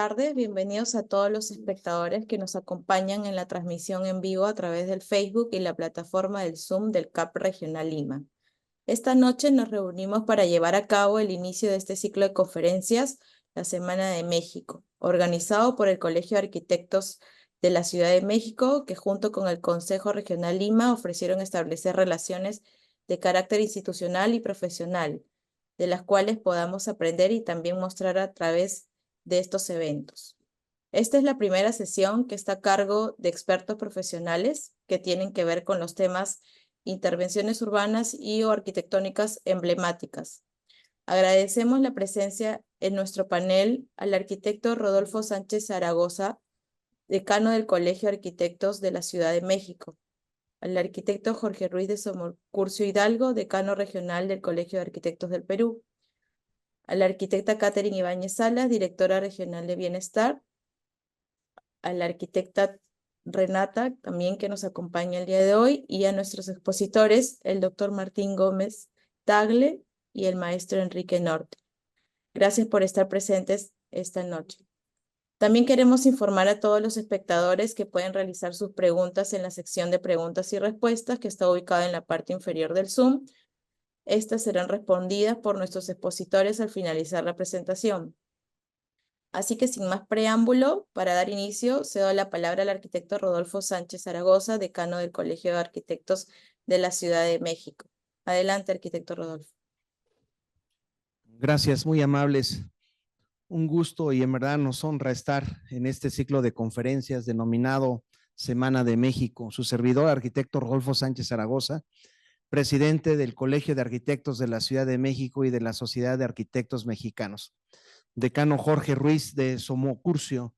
tardes. Bienvenidos a todos los espectadores que nos acompañan en la transmisión en vivo a través del Facebook y la plataforma del Zoom del CAP Regional Lima. Esta noche nos reunimos para llevar a cabo el inicio de este ciclo de conferencias, la Semana de México, organizado por el Colegio de Arquitectos de la Ciudad de México, que junto con el Consejo Regional Lima ofrecieron establecer relaciones de carácter institucional y profesional, de las cuales podamos aprender y también mostrar a través de estos eventos. Esta es la primera sesión que está a cargo de expertos profesionales que tienen que ver con los temas intervenciones urbanas y o arquitectónicas emblemáticas. Agradecemos la presencia en nuestro panel al arquitecto Rodolfo Sánchez Zaragoza, decano del Colegio de Arquitectos de la Ciudad de México, al arquitecto Jorge Ruiz de Somocurcio Hidalgo, decano regional del Colegio de Arquitectos del Perú, a la arquitecta Catherine Ibáñez Salas, directora regional de Bienestar, a la arquitecta Renata, también que nos acompaña el día de hoy, y a nuestros expositores, el doctor Martín Gómez Tagle y el maestro Enrique Norte. Gracias por estar presentes esta noche. También queremos informar a todos los espectadores que pueden realizar sus preguntas en la sección de preguntas y respuestas que está ubicada en la parte inferior del Zoom. Estas serán respondidas por nuestros expositores al finalizar la presentación. Así que sin más preámbulo, para dar inicio, cedo la palabra al arquitecto Rodolfo Sánchez Zaragoza, decano del Colegio de Arquitectos de la Ciudad de México. Adelante, arquitecto Rodolfo. Gracias, muy amables. Un gusto y en verdad nos honra estar en este ciclo de conferencias denominado Semana de México. Su servidor, arquitecto Rodolfo Sánchez Zaragoza, presidente del Colegio de Arquitectos de la Ciudad de México y de la Sociedad de Arquitectos Mexicanos. Decano Jorge Ruiz de Somocurcio,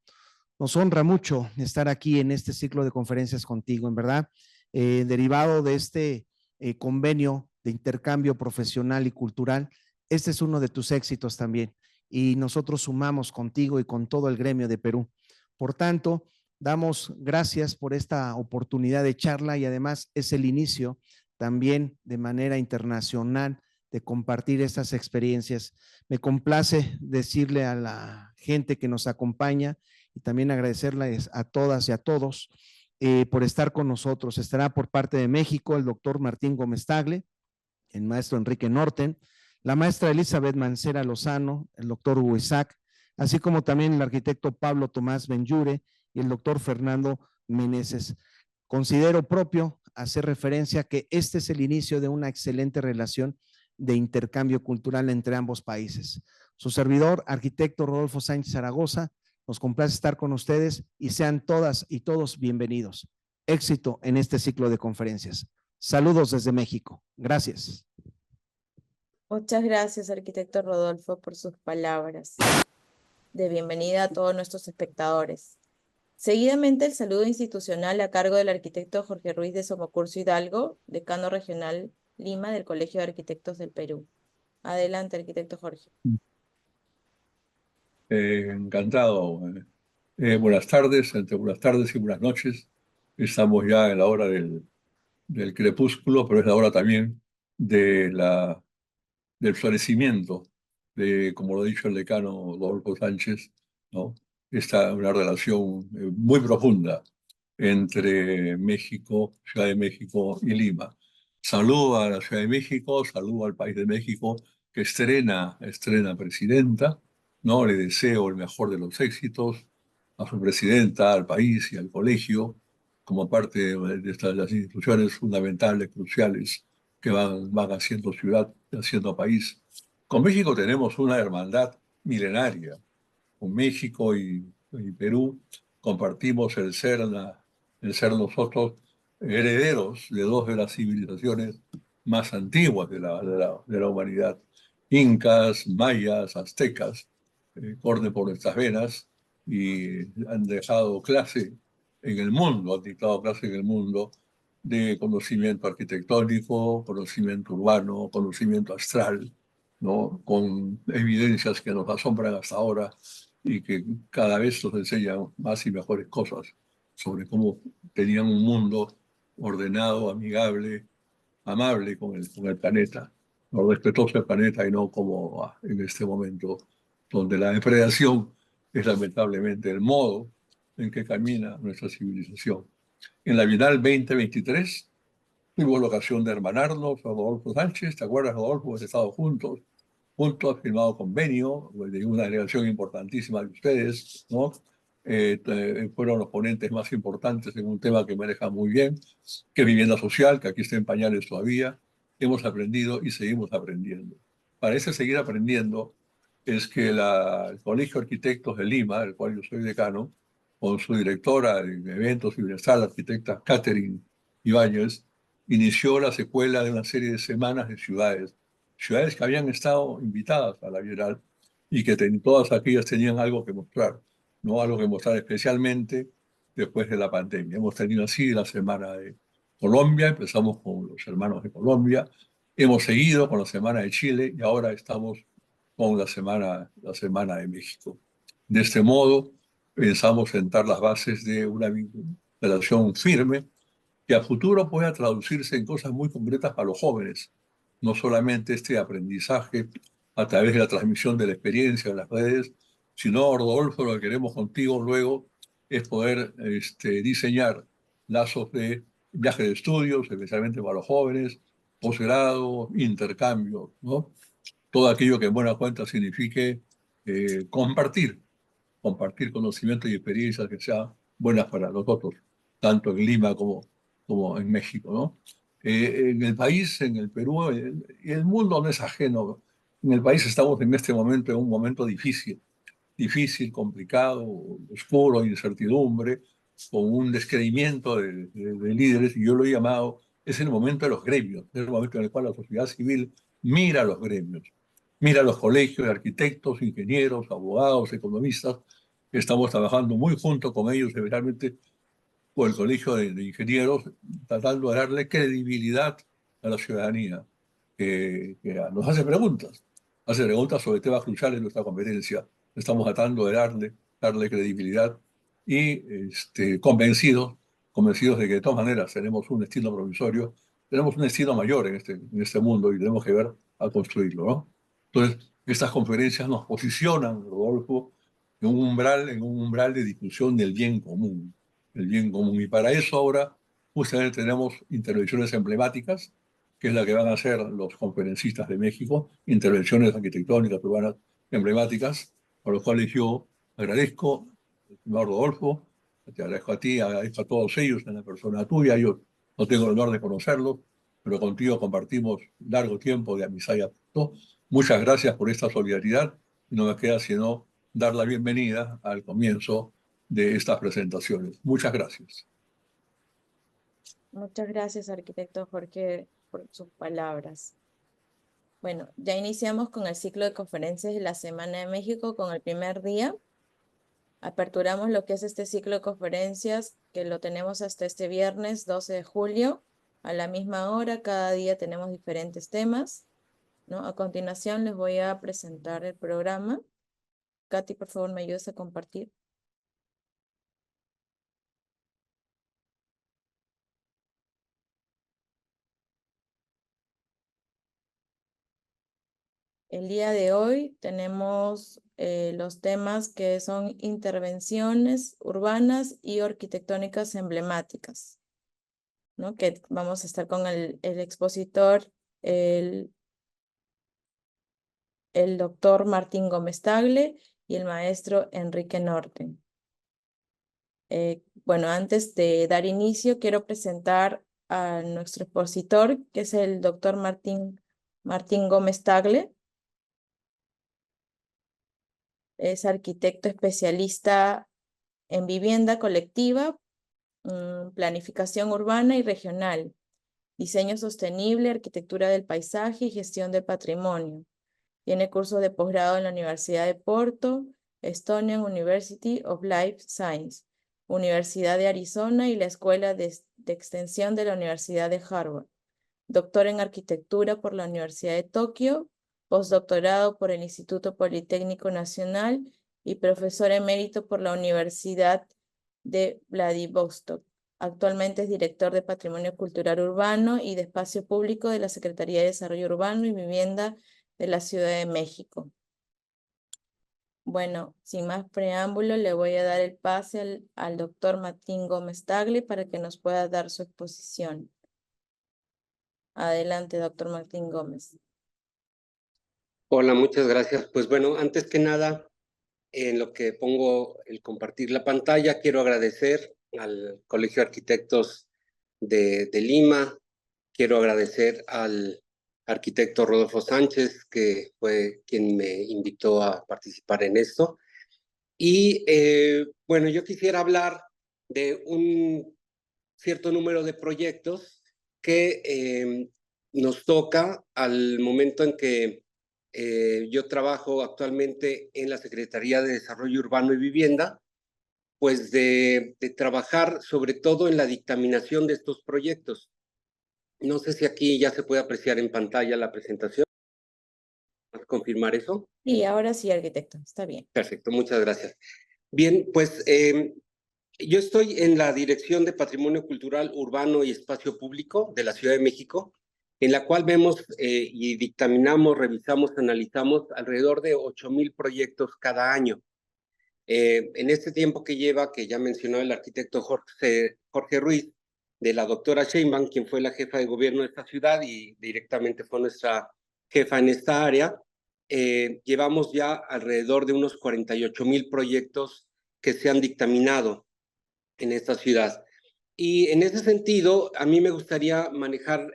nos honra mucho estar aquí en este ciclo de conferencias contigo, en verdad, derivado de este convenio de intercambio profesional y cultural. Este es uno de tus éxitos también y nosotros sumamos contigo y con todo el gremio de Perú. Por tanto, damos gracias por esta oportunidad de charla y además es el inicio también de manera internacional de compartir estas experiencias. Me complace decirle a la gente que nos acompaña y también agradecerles a todas y a todos por estar con nosotros. Estará por parte de México el doctor Martín Gómez Tagle, el maestro Enrique Norten, la maestra Elizabeth Mancera Lozano, el doctor Hugo Isaac, así como también el arquitecto Pablo Tomás Benyure y el doctor Fernando Meneses. Considero propio hacer referencia que este es el inicio de una excelente relación de intercambio cultural entre ambos países. Su servidor, arquitecto Rodolfo Sánchez Zaragoza, nos complace estar con ustedes y sean todas y todos bienvenidos. Éxito en este ciclo de conferencias. Saludos desde México. Gracias. Muchas gracias, arquitecto Rodolfo, por sus palabras de bienvenida a todos nuestros espectadores. Seguidamente, el saludo institucional a cargo del arquitecto Jorge Ruiz de Somocurcio Hidalgo, decano regional Lima del Colegio de Arquitectos del Perú. Adelante, arquitecto Jorge. Encantado. Buenas tardes, entre buenas tardes y buenas noches. Estamos ya en la hora del crepúsculo, pero es la hora también del florecimiento, como lo ha dicho el decano Rodolfo Sánchez, ¿no? Esta una relación muy profunda entre México, Ciudad de México y Lima. Saludo a la Ciudad de México, saludo al país de México que estrena presidenta, ¿no? Le deseo el mejor de los éxitos a su presidenta, al país y al colegio, como parte de las instituciones fundamentales, cruciales, que van haciendo ciudad, haciendo país. Con México tenemos una hermandad milenaria. Con México y Perú compartimos el ser nosotros herederos de dos de las civilizaciones más antiguas de la humanidad. Incas, mayas, aztecas, corren por nuestras venas y han dejado clase en el mundo, han dictado clase en el mundo de conocimiento arquitectónico, conocimiento urbano, conocimiento astral, ¿no? Con evidencias que nos asombran hasta ahora y que cada vez nos enseñan más y mejores cosas sobre cómo tenían un mundo ordenado, amigable, amable con el planeta, no respetuoso del planeta y no como en este momento donde la depredación es lamentablemente el modo en que camina nuestra civilización. En la Bienal 2023 tuvimos la ocasión de hermanarnos a Rodolfo Sánchez. ¿Te acuerdas, Rodolfo? Hemos estado juntos, has firmado convenio de una delegación importantísima de ustedes, ¿no? Fueron los ponentes más importantes en un tema que maneja muy bien, que es vivienda social, que aquí está en pañales todavía. Hemos aprendido y seguimos aprendiendo. Parece seguir aprendiendo es que el Colegio de Arquitectos de Lima, del cual yo soy decano, con su directora de eventos y bienestar, la arquitecta Catherine Ibáñez, inició la secuela de una serie de semanas de ciudades que habían estado invitadas a la Bienal y que todas aquellas tenían algo que mostrar, ¿no? Algo que mostrar especialmente después de la pandemia. Hemos tenido así la Semana de Colombia, empezamos con los hermanos de Colombia, hemos seguido con la Semana de Chile y ahora estamos con la semana de México. De este modo, pensamos sentar las bases de una relación firme que a futuro pueda traducirse en cosas muy concretas para los jóvenes. No solamente este aprendizaje a través de la transmisión de la experiencia en las redes, sino, Rodolfo, lo que queremos contigo luego es poder diseñar lazos de viaje de estudios, especialmente para los jóvenes, posgrado, intercambio, ¿no? Todo aquello que en buena cuenta signifique compartir conocimientos y experiencias que sean buenas para nosotros, tanto en Lima como en México, ¿no? En el país, en el Perú, y el mundo no es ajeno. En el país estamos en este momento en un momento difícil, complicado, oscuro, incertidumbre, con un descreimiento de líderes, y yo lo he llamado, es el momento de los gremios, es el momento en el cual la sociedad civil mira a los gremios, mira a los colegios de arquitectos, ingenieros, abogados, economistas. Estamos trabajando muy junto con ellos, realmente con el Colegio de Ingenieros, tratando de darle credibilidad a la ciudadanía, que nos hace preguntas sobre temas cruciales en nuestra competencia. Estamos tratando de darle credibilidad y convencidos de que de todas maneras tenemos un destino provisorio, tenemos un destino mayor en este mundo y tenemos que ver a construirlo, ¿no? Entonces, estas conferencias nos posicionan, Rodolfo, en un umbral de discusión del bien común, el bien común. Y para eso ahora justamente tenemos intervenciones emblemáticas, que es la que van a hacer los conferencistas de México, intervenciones arquitectónicas urbanas emblemáticas, por lo cual yo agradezco, señor Rodolfo, te agradezco a ti, agradezco a todos ellos en la persona tuya. Yo no tengo el honor de conocerlos, pero contigo compartimos largo tiempo de amistad y afecto. Muchas gracias por esta solidaridad y no me queda sino dar la bienvenida al comienzo de estas presentaciones. Muchas gracias. Muchas gracias, arquitecto Jorge, por sus palabras. Bueno, ya iniciamos con el ciclo de conferencias de la Semana de México con el primer día. Aperturamos lo que es este ciclo de conferencias, que lo tenemos hasta este viernes 12 de julio, a la misma hora. Cada día tenemos diferentes temas, ¿no? A continuación les voy a presentar el programa. Katy, por favor, me ayudas a compartir. El día de hoy tenemos los temas que son intervenciones urbanas y arquitectónicas emblemáticas, ¿no? Que vamos a estar con el expositor, el doctor Martín Gómez Tagle y el maestro Enrique Norten. Bueno, antes de dar inicio, quiero presentar a nuestro expositor, que es el doctor Martín Gómez Tagle. Es arquitecto especialista en vivienda colectiva, planificación urbana y regional, diseño sostenible, arquitectura del paisaje y gestión del patrimonio. Tiene cursos de posgrado en la Universidad de Porto, Estonian University of Life Science, Universidad de Arizona y la Escuela de Extensión de la Universidad de Harvard. Doctor en arquitectura por la Universidad de Tokio, postdoctorado por el Instituto Politécnico Nacional y profesor emérito por la Universidad de Vladivostok. Actualmente es director de Patrimonio Cultural Urbano y de Espacio Público de la Secretaría de Desarrollo Urbano y Vivienda de la Ciudad de México. Bueno, sin más preámbulo, le voy a dar el pase al doctor Martín Gómez Tagle para que nos pueda dar su exposición. Adelante, doctor Martín Gómez. Hola, muchas gracias. Pues bueno, antes que nada, en lo que pongo el compartir la pantalla, quiero agradecer al Colegio de Arquitectos de Lima, quiero agradecer al arquitecto Rodolfo Sánchez, que fue quien me invitó a participar en esto. Y bueno, yo quisiera hablar de un cierto número de proyectos que nos toca al momento en que yo trabajo actualmente en la Secretaría de Desarrollo Urbano y Vivienda, pues de trabajar sobre todo en la dictaminación de estos proyectos. No sé si aquí ya se puede apreciar en pantalla la presentación. ¿Puedes confirmar eso? Y ahora sí, arquitecto, está bien. Perfecto, muchas gracias. Bien, pues yo estoy en la Dirección de Patrimonio Cultural Urbano y Espacio Público de la Ciudad de México, en la cual vemos y dictaminamos, revisamos, analizamos alrededor de 8,000 proyectos cada año. En este tiempo que lleva, que ya mencionó el arquitecto Jorge Ruiz, de la doctora Sheinbaum, quien fue la jefa de gobierno de esta ciudad y directamente fue nuestra jefa en esta área, llevamos ya alrededor de unos 48,000 proyectos que se han dictaminado en esta ciudad. Y en ese sentido, a mí me gustaría manejar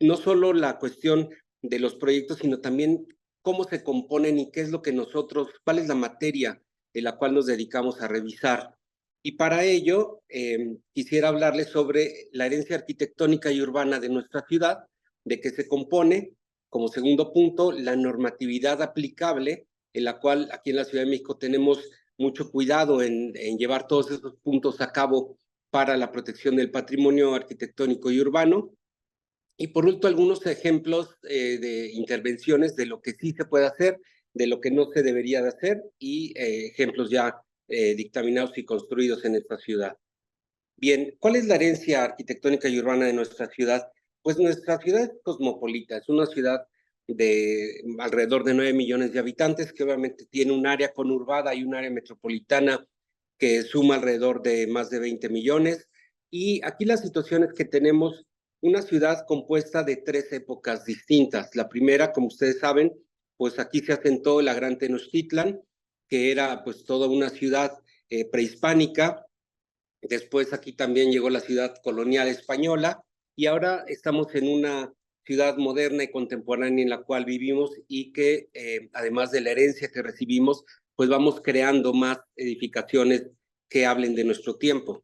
no solo la cuestión de los proyectos, sino también cómo se componen y qué es lo que nosotros, cuál es la materia de la cual nos dedicamos a revisar. Y para ello, quisiera hablarles sobre la herencia arquitectónica y urbana de nuestra ciudad, de qué se compone, como segundo punto, la normatividad aplicable, en la cual aquí en la Ciudad de México tenemos mucho cuidado en llevar todos esos puntos a cabo para la protección del patrimonio arquitectónico y urbano. Y por último, algunos ejemplos de intervenciones de lo que sí se puede hacer, de lo que no se debería de hacer y ejemplos ya dictaminados y construidos en esta ciudad. Bien, ¿cuál es la herencia arquitectónica y urbana de nuestra ciudad? Pues nuestra ciudad es cosmopolita, es una ciudad de alrededor de 9 millones de habitantes, que obviamente tiene un área conurbada y un área metropolitana que suma alrededor de más de 20 millones. Y aquí la situación es que tenemos una ciudad compuesta de 3 épocas distintas. La primera, como ustedes saben, pues aquí se asentó la Gran Tenochtitlan, que era pues toda una ciudad prehispánica. Después aquí también llegó la ciudad colonial española y ahora estamos en una ciudad moderna y contemporánea en la cual vivimos y que además de la herencia que recibimos, pues vamos creando más edificaciones que hablen de nuestro tiempo.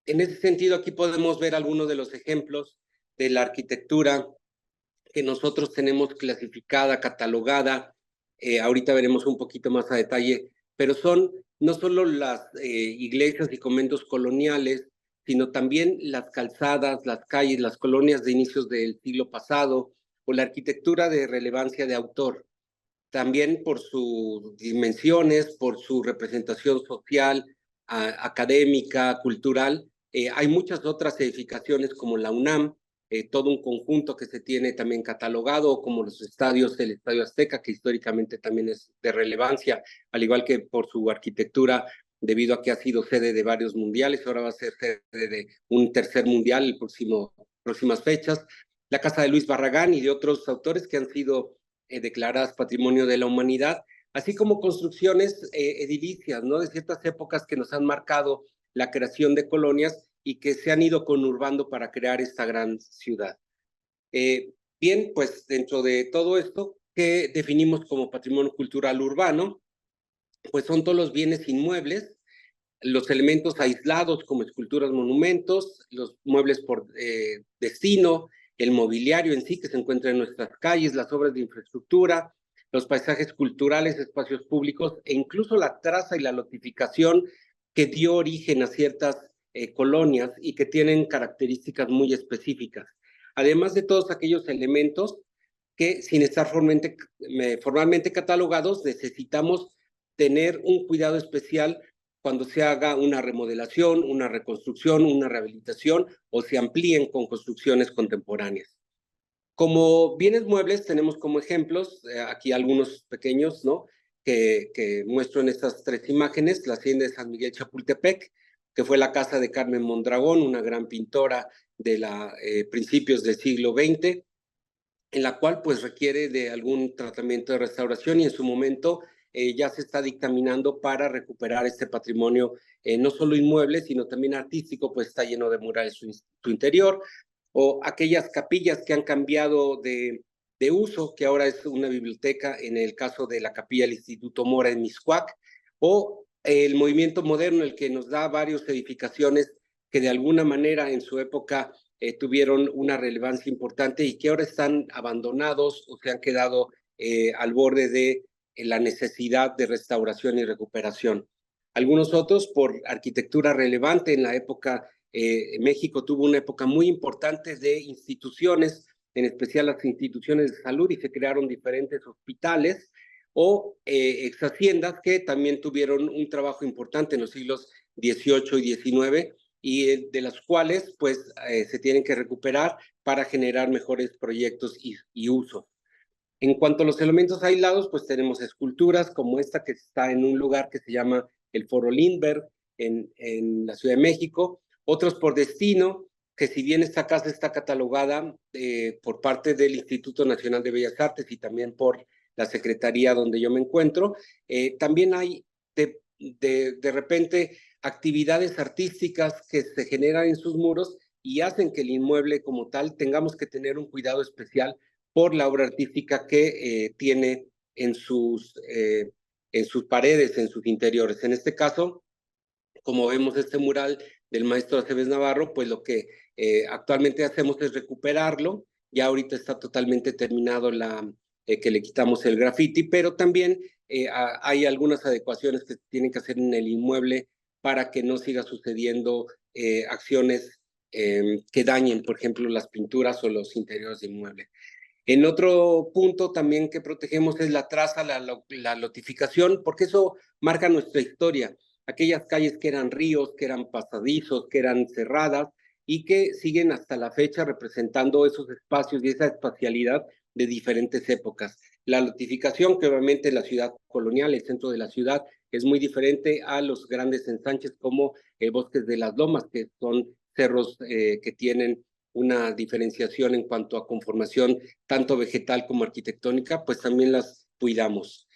En ese sentido, aquí podemos ver algunos de los ejemplos de la arquitectura que nosotros tenemos clasificada, catalogada. Ahorita veremos un poquito más a detalle, pero son no solo las iglesias y conventos coloniales, sino también las calzadas, las calles, las colonias de inicios del siglo pasado, o la arquitectura de relevancia de autor, también por sus dimensiones, por su representación social, académica, cultural. Hay muchas otras edificaciones como la UNAM, todo un conjunto que se tiene también catalogado, como los estadios, el Estadio Azteca, que históricamente también es de relevancia, al igual que por su arquitectura, debido a que ha sido sede de varios mundiales, ahora va a ser sede de un tercer mundial en próximas fechas. La Casa de Luis Barragán y de otros autores que han sido declaradas Patrimonio de la Humanidad, así como construcciones edilicias, ¿no? De ciertas épocas que nos han marcado la creación de colonias y que se han ido conurbando para crear esta gran ciudad. Bien, pues dentro de todo esto, ¿qué definimos como patrimonio cultural urbano? Pues son todos los bienes inmuebles, los elementos aislados como esculturas, monumentos, los muebles por destino, el mobiliario en sí que se encuentra en nuestras calles, las obras de infraestructura, los paisajes culturales, espacios públicos e incluso la traza y la lotificación que dio origen a ciertas colonias y que tienen características muy específicas. Además de todos aquellos elementos que sin estar formalmente catalogados necesitamos tener un cuidado especial cuando se haga una remodelación, una reconstrucción, una rehabilitación o se amplíen con construcciones contemporáneas. Como bienes muebles tenemos como ejemplos, aquí algunos pequeños, ¿no? que muestro en estas 3 imágenes, la hacienda de San Miguel Chapultepec, que fue la casa de Carmen Mondragón, una gran pintora de principios del siglo XX, en la cual pues requiere de algún tratamiento de restauración y en su momento ya se está dictaminando para recuperar este patrimonio, no solo inmueble, sino también artístico, pues está lleno de murales su interior, o aquellas capillas que han cambiado de uso, que ahora es una biblioteca, en el caso de la capilla del Instituto Mora en Mixcoac, o el movimiento moderno, el que nos da varias edificaciones que de alguna manera en su época tuvieron una relevancia importante y que ahora están abandonados o se han quedado al borde de la necesidad de restauración y recuperación. Algunos otros por arquitectura relevante en la época, México tuvo una época muy importante de instituciones, en especial las instituciones de salud, y se crearon diferentes hospitales o ex haciendas que también tuvieron un trabajo importante en los siglos XVIII y XIX, y de las cuales pues se tienen que recuperar para generar mejores proyectos y usos. En cuanto a los elementos aislados, pues tenemos esculturas como esta que está en un lugar que se llama el Foro Lindbergh en la Ciudad de México, otros por destino, que si bien esta casa está catalogada por parte del Instituto Nacional de Bellas Artes y también por la Secretaría donde yo me encuentro, también hay de repente actividades artísticas que se generan en sus muros y hacen que el inmueble como tal tengamos que tener un cuidado especial por la obra artística que tiene en sus paredes, en sus interiores. En este caso, como vemos este mural del maestro Aceves Navarro, pues lo que actualmente hacemos es recuperarlo. Ya ahorita está totalmente terminado que le quitamos el graffiti, pero también hay algunas adecuaciones que se tienen que hacer en el inmueble para que no siga sucediendo acciones que dañen, por ejemplo, las pinturas o los interiores del inmueble. En otro punto también que protegemos es la traza, la lotificación, porque eso marca nuestra historia. Aquellas calles que eran ríos, que eran pasadizos, que eran cerradas y que siguen hasta la fecha representando esos espacios y esa espacialidad de diferentes épocas. La lotificación, que obviamente en la ciudad colonial, el centro de la ciudad, es muy diferente a los grandes ensanches como Bosques de las Lomas, que son cerros que tienen una diferenciación en cuanto a conformación tanto vegetal como arquitectónica, pues también las cuidamos.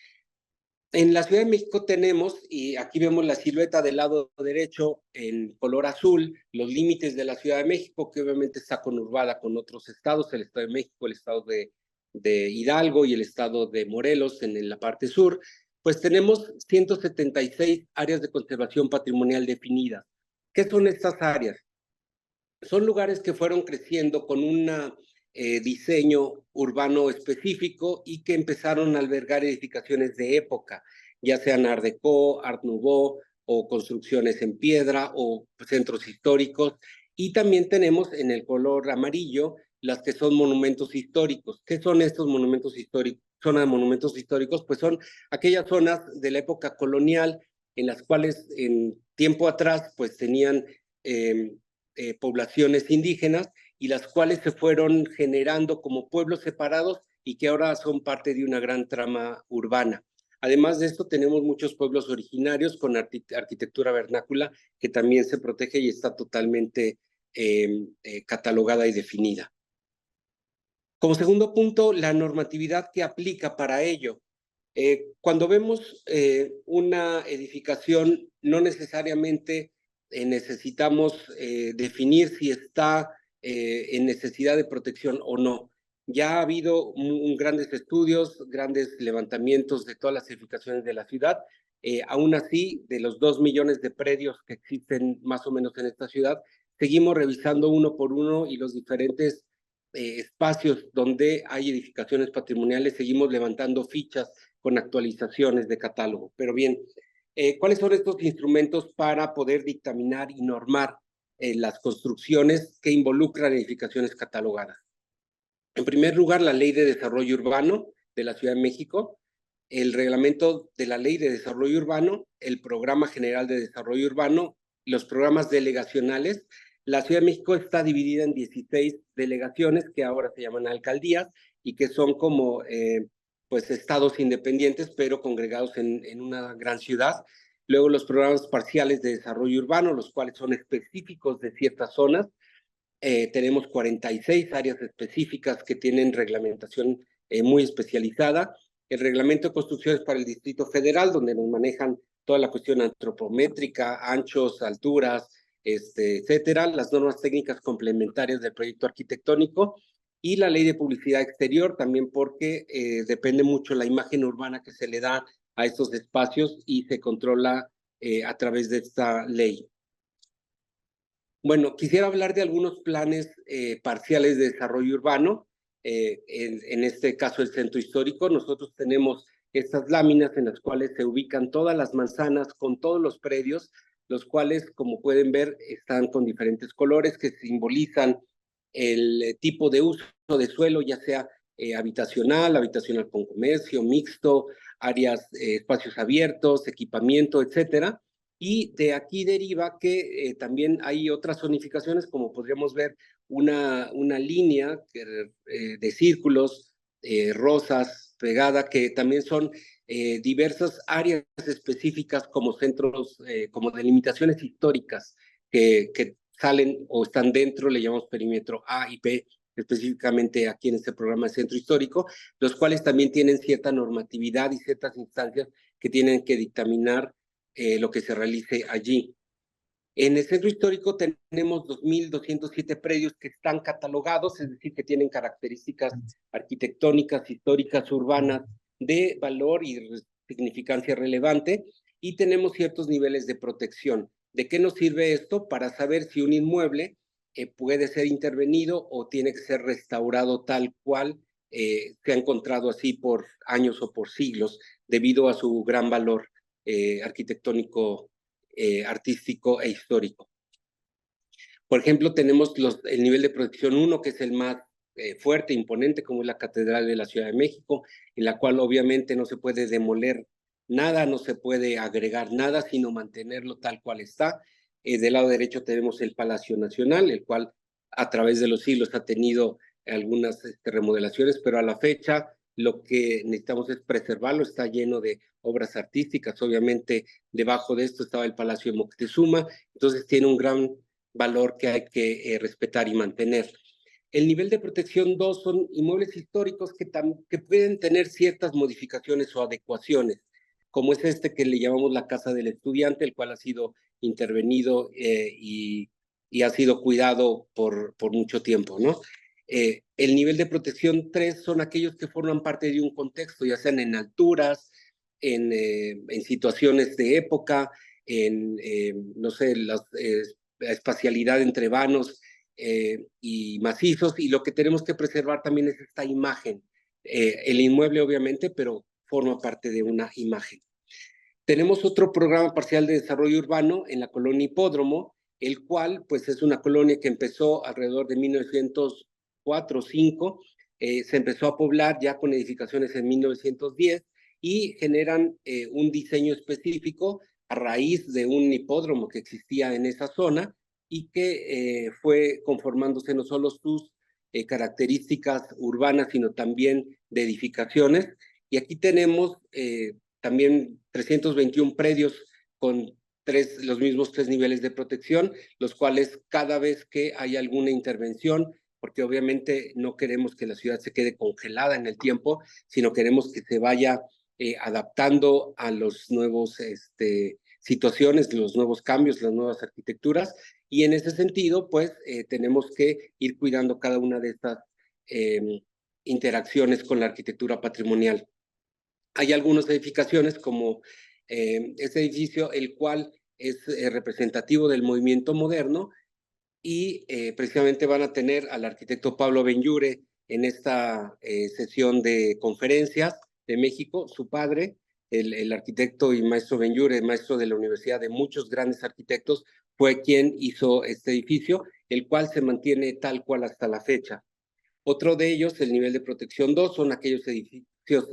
En la Ciudad de México tenemos, y aquí vemos la silueta del lado derecho en color azul, los límites de la Ciudad de México, que obviamente está conurbada con otros estados, el Estado de México, el estado de Hidalgo y el estado de Morelos en la parte sur. Pues tenemos 176 áreas de conservación patrimonial definidas. ¿Qué son estas áreas? Son lugares que fueron creciendo con un diseño urbano específico y que empezaron a albergar edificaciones de época, ya sean Art Deco, Art Nouveau o construcciones en piedra o centros históricos. Y también tenemos en el color amarillo las que son monumentos históricos. ¿Qué son estos monumentos históricos? Zona de monumentos históricos, pues son aquellas zonas de la época colonial en las cuales en tiempo atrás pues tenían poblaciones indígenas y las cuales se fueron generando como pueblos separados y que ahora son parte de una gran trama urbana. Además de esto, tenemos muchos pueblos originarios con arquitectura vernácula que también se protege y está totalmente catalogada y definida. Como segundo punto, la normatividad que aplica para ello. Cuando vemos una edificación, no necesariamente necesitamos definir si está en necesidad de protección o no. Ya ha habido grandes estudios, grandes levantamientos de todas las edificaciones de la ciudad. Aún así, de los 2 millones de predios que existen más o menos en esta ciudad, seguimos revisando uno por uno y los diferentes espacios donde hay edificaciones patrimoniales, seguimos levantando fichas con actualizaciones de catálogo. Pero bien, ¿cuáles son estos instrumentos para poder dictaminar y normar las construcciones que involucran edificaciones catalogadas? En primer lugar, la Ley de Desarrollo Urbano de la Ciudad de México, el reglamento de la Ley de Desarrollo Urbano, el Programa General de Desarrollo Urbano, los programas delegacionales. La Ciudad de México está dividida en 16 delegaciones que ahora se llaman alcaldías y que son como pues estados independientes, pero congregados en una gran ciudad. Luego los programas parciales de desarrollo urbano, los cuales son específicos de ciertas zonas. Tenemos 46 áreas específicas que tienen reglamentación muy especializada. El reglamento de construcciones para el Distrito Federal, donde nos manejan toda la cuestión antropométrica, anchos, alturas, etcétera. Las normas técnicas complementarias del proyecto arquitectónico y la ley de publicidad exterior, también porque depende mucho la imagen urbana que se le da a estos espacios y se controla a través de esta ley. Bueno, quisiera hablar de algunos planes parciales de desarrollo urbano. En este caso, el centro histórico, nosotros tenemos estas láminas en las cuales se ubican todas las manzanas con todos los predios, los cuales, como pueden ver, están con diferentes colores que simbolizan el tipo de uso de suelo, ya sea habitacional con comercio, mixto, áreas, espacios abiertos, equipamiento, etcétera. Y de aquí deriva que también hay otras zonificaciones, como podríamos ver una línea de círculos, rosas, pegada, que también son diversas áreas específicas como centros, como delimitaciones históricas que salen o están dentro, le llamamos perímetro A y B, específicamente aquí en este programa de centro histórico, los cuales también tienen cierta normatividad y ciertas instancias que tienen que dictaminar lo que se realice allí. En el centro histórico tenemos 2.207 predios que están catalogados, es decir, que tienen características arquitectónicas, históricas, urbanas, de valor y significancia relevante, y tenemos ciertos niveles de protección. ¿De qué nos sirve esto? Para saber si un inmueble puede ser intervenido o tiene que ser restaurado tal cual se ha encontrado así por años o por siglos, debido a su gran valor arquitectónico, artístico e histórico. Por ejemplo, tenemos el nivel de protección 1, que es el más fuerte, imponente, como es la Catedral de la Ciudad de México, en la cual obviamente no se puede demoler nada, no se puede agregar nada, sino mantenerlo tal cual está. Del lado derecho tenemos el Palacio Nacional, el cual a través de los siglos ha tenido algunas remodelaciones, pero a la fecha lo que necesitamos es preservarlo, está lleno de obras artísticas. Obviamente debajo de esto estaba el Palacio de Moctezuma, entonces tiene un gran valor que hay que respetar y mantener. El nivel de protección 2 son inmuebles históricos que pueden tener ciertas modificaciones o adecuaciones, como es este que le llamamos la Casa del Estudiante, el cual ha sido intervenido y ha sido cuidado por mucho tiempo, ¿no? El nivel de protección 3 son aquellos que forman parte de un contexto, ya sean en alturas, en situaciones de época, en, no sé, la espacialidad entre vanos y macizos, y lo que tenemos que preservar también es esta imagen. El inmueble, obviamente, pero forma parte de una imagen. Tenemos otro programa parcial de desarrollo urbano en la colonia Hipódromo, el cual pues es una colonia que empezó alrededor de 1904 o 5, se empezó a poblar ya con edificaciones en 1910 y generan un diseño específico a raíz de un hipódromo que existía en esa zona y que fue conformándose no solo sus características urbanas, sino también de edificaciones. Y aquí tenemos también 321 predios con los mismos 3 niveles de protección, los cuales cada vez que hay alguna intervención, porque obviamente no queremos que la ciudad se quede congelada en el tiempo, sino queremos que se vaya adaptando a los nuevos situaciones, los nuevos cambios, las nuevas arquitecturas, y en ese sentido, pues, tenemos que ir cuidando cada una de estas interacciones con la arquitectura patrimonial. Hay algunas edificaciones como este edificio, el cual es representativo del movimiento moderno, y precisamente van a tener al arquitecto Pablo Benlliure en esta sesión de conferencias de México. Su padre, el arquitecto y maestro Benlliure, maestro de la universidad de muchos grandes arquitectos, fue quien hizo este edificio, el cual se mantiene tal cual hasta la fecha. Otro de ellos, el nivel de protección 2, son aquellos edificios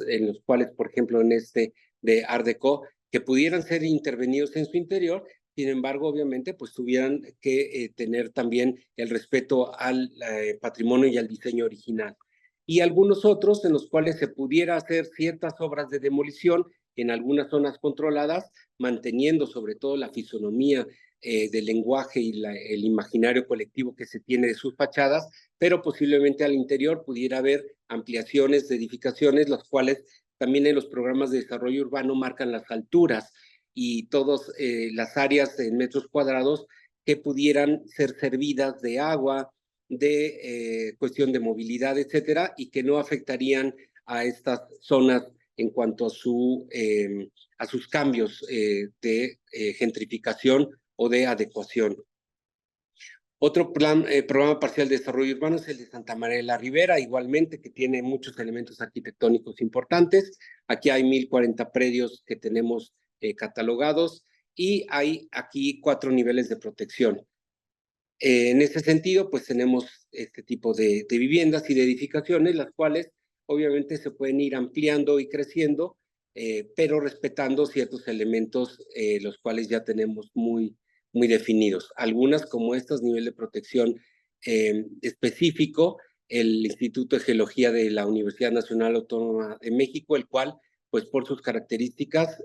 en los cuales, por ejemplo, en este de Art Deco, que pudieran ser intervenidos en su interior, sin embargo, obviamente, pues tuvieran que tener también el respeto al patrimonio y al diseño original. y algunos otros en los cuales se pudiera hacer ciertas obras de demolición en algunas zonas controladas, manteniendo sobre todo la fisonomía del lenguaje y el imaginario colectivo que se tiene de sus fachadas, pero posiblemente al interior pudiera haber ampliaciones de edificaciones, las cuales también en los programas de desarrollo urbano marcan las alturas y todas las áreas en metros cuadrados que pudieran ser servidas de agua, de cuestión de movilidad, etcétera, y que no afectarían a estas zonas en cuanto a sus cambios de gentrificación o de adecuación. Otro programa parcial de desarrollo urbano es el de Santa María de la Ribera, igualmente, que tiene muchos elementos arquitectónicos importantes. Aquí hay 1,040 predios que tenemos catalogados y hay aquí 4 niveles de protección. En ese sentido, pues tenemos este tipo de viviendas y de edificaciones, las cuales obviamente se pueden ir ampliando y creciendo, pero respetando ciertos elementos, los cuales ya tenemos muy definidos. Algunas, como estas, nivel de protección específico, el Instituto de Geología de la Universidad Nacional Autónoma de México, el cual, pues por sus características,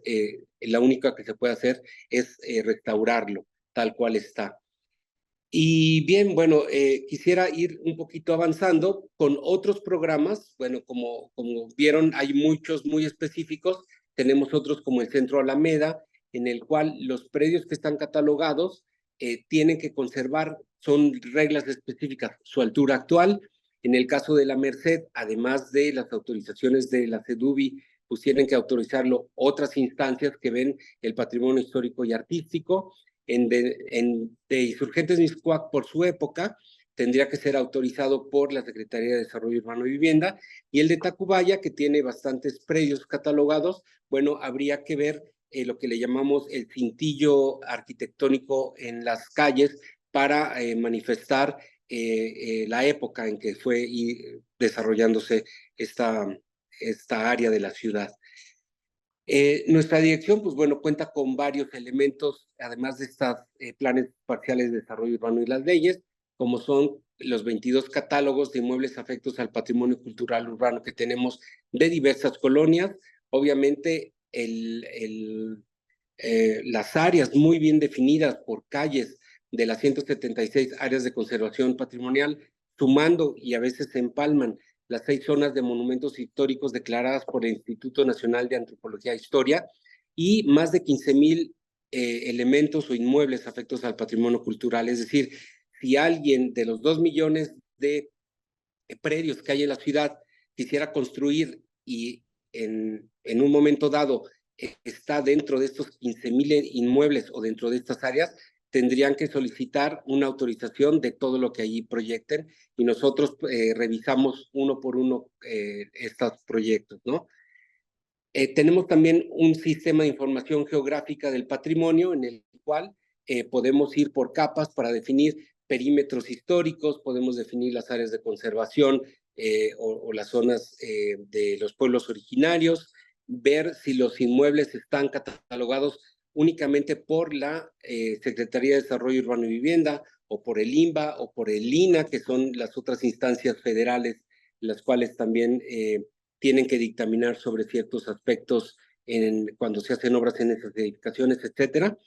la única que se puede hacer es restaurarlo tal cual está. Y bien, bueno, quisiera ir un poquito avanzando con otros programas. Bueno, como vieron, hay muchos muy específicos. Tenemos otros como el Centro Alameda, en el cual los predios que están catalogados tienen que conservar, son reglas específicas, su altura actual. En el caso de la Merced, además de las autorizaciones de la CEDUBI, pues tienen que autorizarlo otras instancias que ven el patrimonio histórico y artístico. De Insurgentes Mixcoac, por su época, tendría que ser autorizado por la Secretaría de Desarrollo Urbano y Vivienda, y el de Tacubaya, que tiene bastantes predios catalogados, bueno, habría que ver lo que le llamamos el cintillo arquitectónico en las calles para manifestar la época en que fue desarrollándose esta área de la ciudad. Nuestra dirección, pues bueno, cuenta con varios elementos, además de estos planes parciales de desarrollo urbano y las leyes, como son los 22 catálogos de inmuebles afectos al patrimonio cultural urbano que tenemos de diversas colonias. Obviamente, las áreas muy bien definidas por calles de las 176 áreas de conservación patrimonial, sumando y a veces se empalman las 6 zonas de monumentos históricos declaradas por el Instituto Nacional de Antropología e Historia, y más de 15,000 elementos o inmuebles afectos al patrimonio cultural. Es decir, si alguien de los 2 millones de predios que hay en la ciudad quisiera construir y en un momento dado está dentro de estos 15,000 inmuebles o dentro de estas áreas, tendrían que solicitar una autorización de todo lo que allí proyecten, y nosotros revisamos uno por uno estos proyectos, ¿no? Tenemos también un sistema de información geográfica del patrimonio en el cual podemos ir por capas para definir perímetros históricos, podemos definir las áreas de conservación o las zonas de los pueblos originarios, ver si los inmuebles están catalogados únicamente por la Secretaría de Desarrollo Urbano y Vivienda, o por el INBA, o por el INAH, que son las otras instancias federales, las cuales también tienen que dictaminar sobre ciertos aspectos cuando se hacen obras en esas edificaciones, etcétera.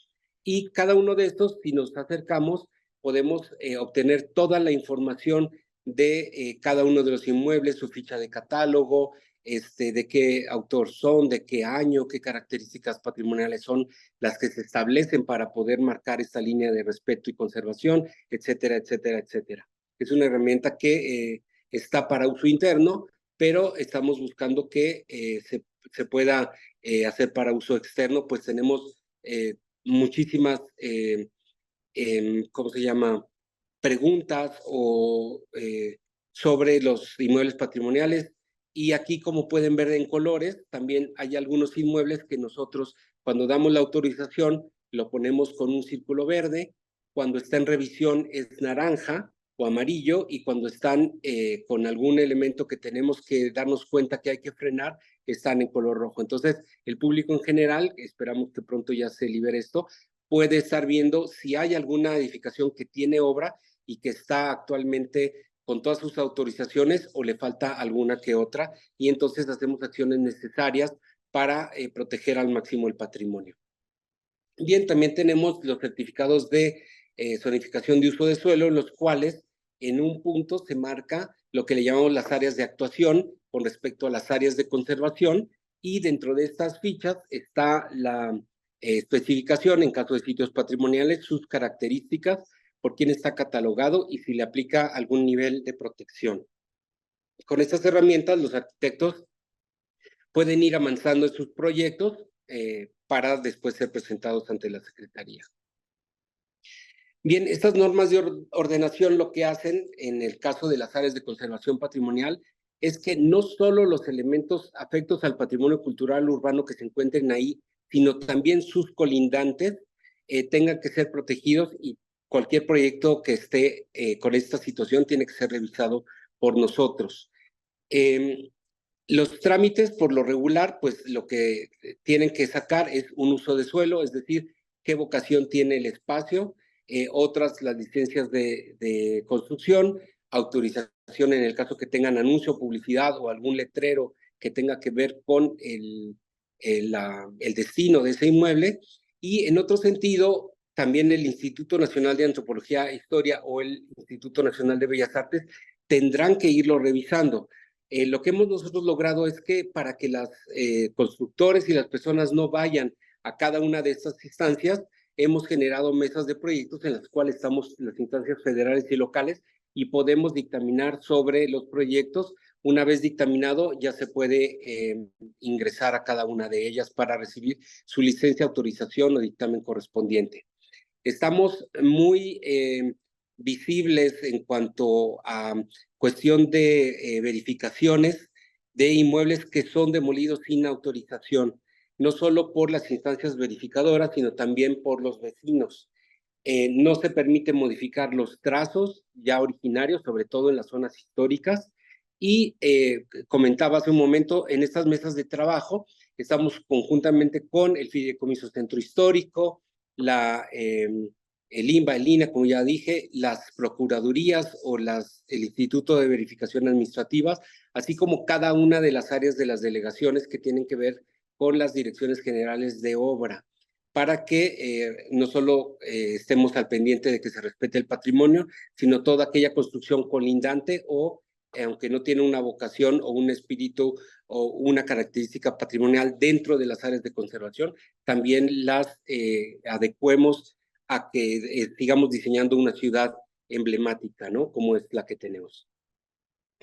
Y cada uno de estos, si nos acercamos, podemos obtener toda la información de cada uno de los inmuebles, su ficha de catálogo, de qué autor son, de qué año, qué características patrimoniales son las que se establecen para poder marcar esta línea de respeto y conservación, etcétera, etcétera, etcétera. Es una herramienta que está para uso interno, pero estamos buscando que se pueda hacer para uso externo, pues tenemos muchísimas, ¿cómo se llama?, preguntas sobre los inmuebles patrimoniales. Y aquí, como pueden ver en colores, también hay algunos inmuebles que nosotros, cuando damos la autorización, lo ponemos con un círculo verde, cuando está en revisión es naranja o amarillo, y cuando están con algún elemento que tenemos que darnos cuenta que hay que frenar, están en color rojo. Entonces, el público en general, esperamos que pronto ya se libere esto, puede estar viendo si hay alguna edificación que tiene obra y que está actualmente con todas sus autorizaciones o le falta alguna que otra, y entonces hacemos acciones necesarias para proteger al máximo el patrimonio. Bien, también tenemos los certificados de zonificación de uso de suelo, en los cuales en un punto se marca lo que le llamamos las áreas de actuación con respecto a las áreas de conservación, y dentro de estas fichas está la especificación en caso de sitios patrimoniales, sus características, por quién está catalogado y si le aplica algún nivel de protección. Con estas herramientas, los arquitectos pueden ir avanzando en sus proyectos para después ser presentados ante la Secretaría. Bien, estas normas de ordenación lo que hacen en el caso de las áreas de conservación patrimonial es que no solo los elementos afectos al patrimonio cultural urbano que se encuentren ahí, sino también sus colindantes tengan que ser protegidos, y cualquier proyecto que esté con esta situación tiene que ser revisado por nosotros. Los trámites, por lo regular, pues lo que tienen que sacar es un uso de suelo, es decir, qué vocación tiene el espacio, otras las licencias de construcción, autorización en el caso que tengan anuncio, publicidad o algún letrero que tenga que ver con el destino de ese inmueble, y en otro sentido, también el Instituto Nacional de Antropología e Historia o el Instituto Nacional de Bellas Artes tendrán que irlo revisando. Lo que hemos nosotros logrado es que para que los constructores y las personas no vayan a cada una de estas instancias, hemos generado mesas de proyectos en las cuales estamos las instancias federales y locales y podemos dictaminar sobre los proyectos. Una vez dictaminado, ya se puede ingresar a cada una de ellas para recibir su licencia, autorización o dictamen correspondiente. Estamos muy visibles en cuanto a cuestión de verificaciones de inmuebles que son demolidos sin autorización, no solo por las instancias verificadoras, sino también por los vecinos. No se permite modificar los trazos ya originarios, sobre todo en las zonas históricas, y comentaba hace un momento, en estas mesas de trabajo estamos conjuntamente con el Fideicomiso Centro Histórico, el INBA, el INA, como ya dije, las procuradurías o el Instituto de Verificación Administrativa, así como cada una de las áreas de las delegaciones que tienen que ver con las direcciones generales de obra, para que no solo estemos al pendiente de que se respete el patrimonio, sino toda aquella construcción colindante o aunque no tiene una vocación o un espíritu o una característica patrimonial dentro de las áreas de conservación, también las adecuemos a que sigamos diseñando una ciudad emblemática, ¿no? Como es la que tenemos.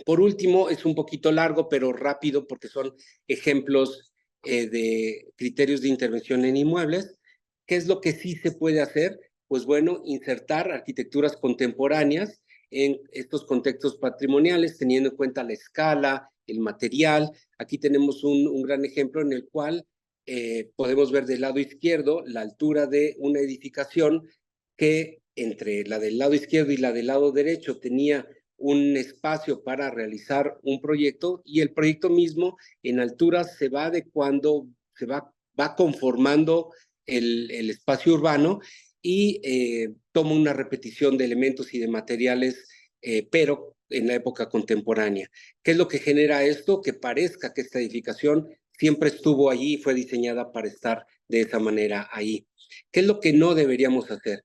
Por último, es un poquito largo, pero rápido, porque son ejemplos de criterios de intervención en inmuebles. ¿Qué es lo que sí se puede hacer? Pues bueno, insertar arquitecturas contemporáneas en estos contextos patrimoniales, teniendo en cuenta la escala, el material. Aquí tenemos un gran ejemplo en el cual podemos ver del lado izquierdo la altura de una edificación que entre la del lado izquierdo y la del lado derecho tenía un espacio para realizar un proyecto, y el proyecto mismo en altura se va adecuando, va conformando el espacio urbano y toma una repetición de elementos y de materiales, pero en la época contemporánea. ¿Qué es lo que genera esto? Que parezca que esta edificación siempre estuvo allí y fue diseñada para estar de esa manera ahí. ¿Qué es lo que no deberíamos hacer?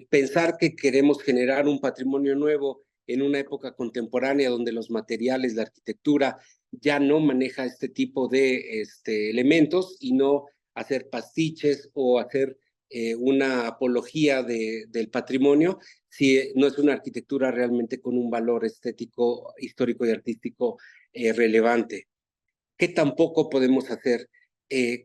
Pensar que queremos generar un patrimonio nuevo en una época contemporánea donde los materiales, la arquitectura ya no maneja este tipo de elementos, y no hacer pastiches o hacer una apología del patrimonio si no es una arquitectura realmente con un valor estético, histórico y artístico relevante. ¿Qué tampoco podemos hacer?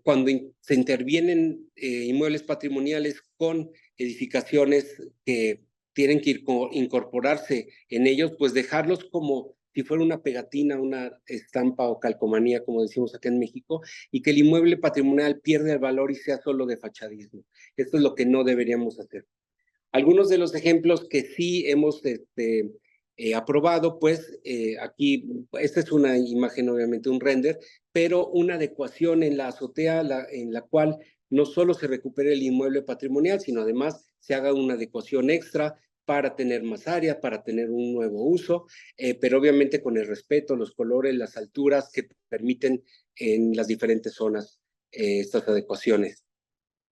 Cuando se intervienen inmuebles patrimoniales con edificaciones que tienen que incorporarse en ellos, pues dejarlos como si fuera una pegatina, una estampa o calcomanía, como decimos acá en México, y que el inmueble patrimonial pierda el valor y sea solo de fachadismo. Esto es lo que no deberíamos hacer. Algunos de los ejemplos que sí hemos aprobado, pues aquí, esta es una imagen, obviamente un render, pero una adecuación en la azotea en la cual no solo se recupere el inmueble patrimonial, sino además se haga una adecuación extra para tener más área, para tener un nuevo uso, pero obviamente con el respeto, los colores, las alturas que permiten en las diferentes zonas estas adecuaciones.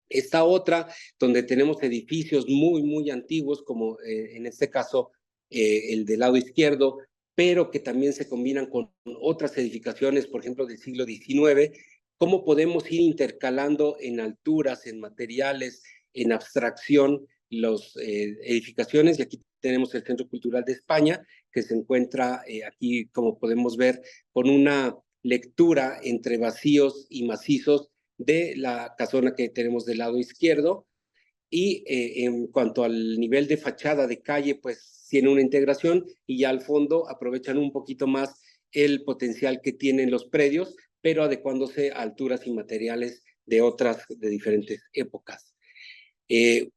Esta otra, donde tenemos edificios muy antiguos, como en este caso el del lado izquierdo, pero que también se combinan con otras edificaciones, por ejemplo, del siglo XIX, cómo podemos ir intercalando en alturas, en materiales, en abstracción, las edificaciones. Y aquí tenemos el Centro Cultural de España, que se encuentra aquí, como podemos ver, con una lectura entre vacíos y macizos de la casona que tenemos del lado izquierdo. Y en cuanto al nivel de fachada de calle, pues tiene una integración, y ya al fondo aprovechan un poquito más el potencial que tienen los predios, pero adecuándose a alturas y materiales de diferentes épocas.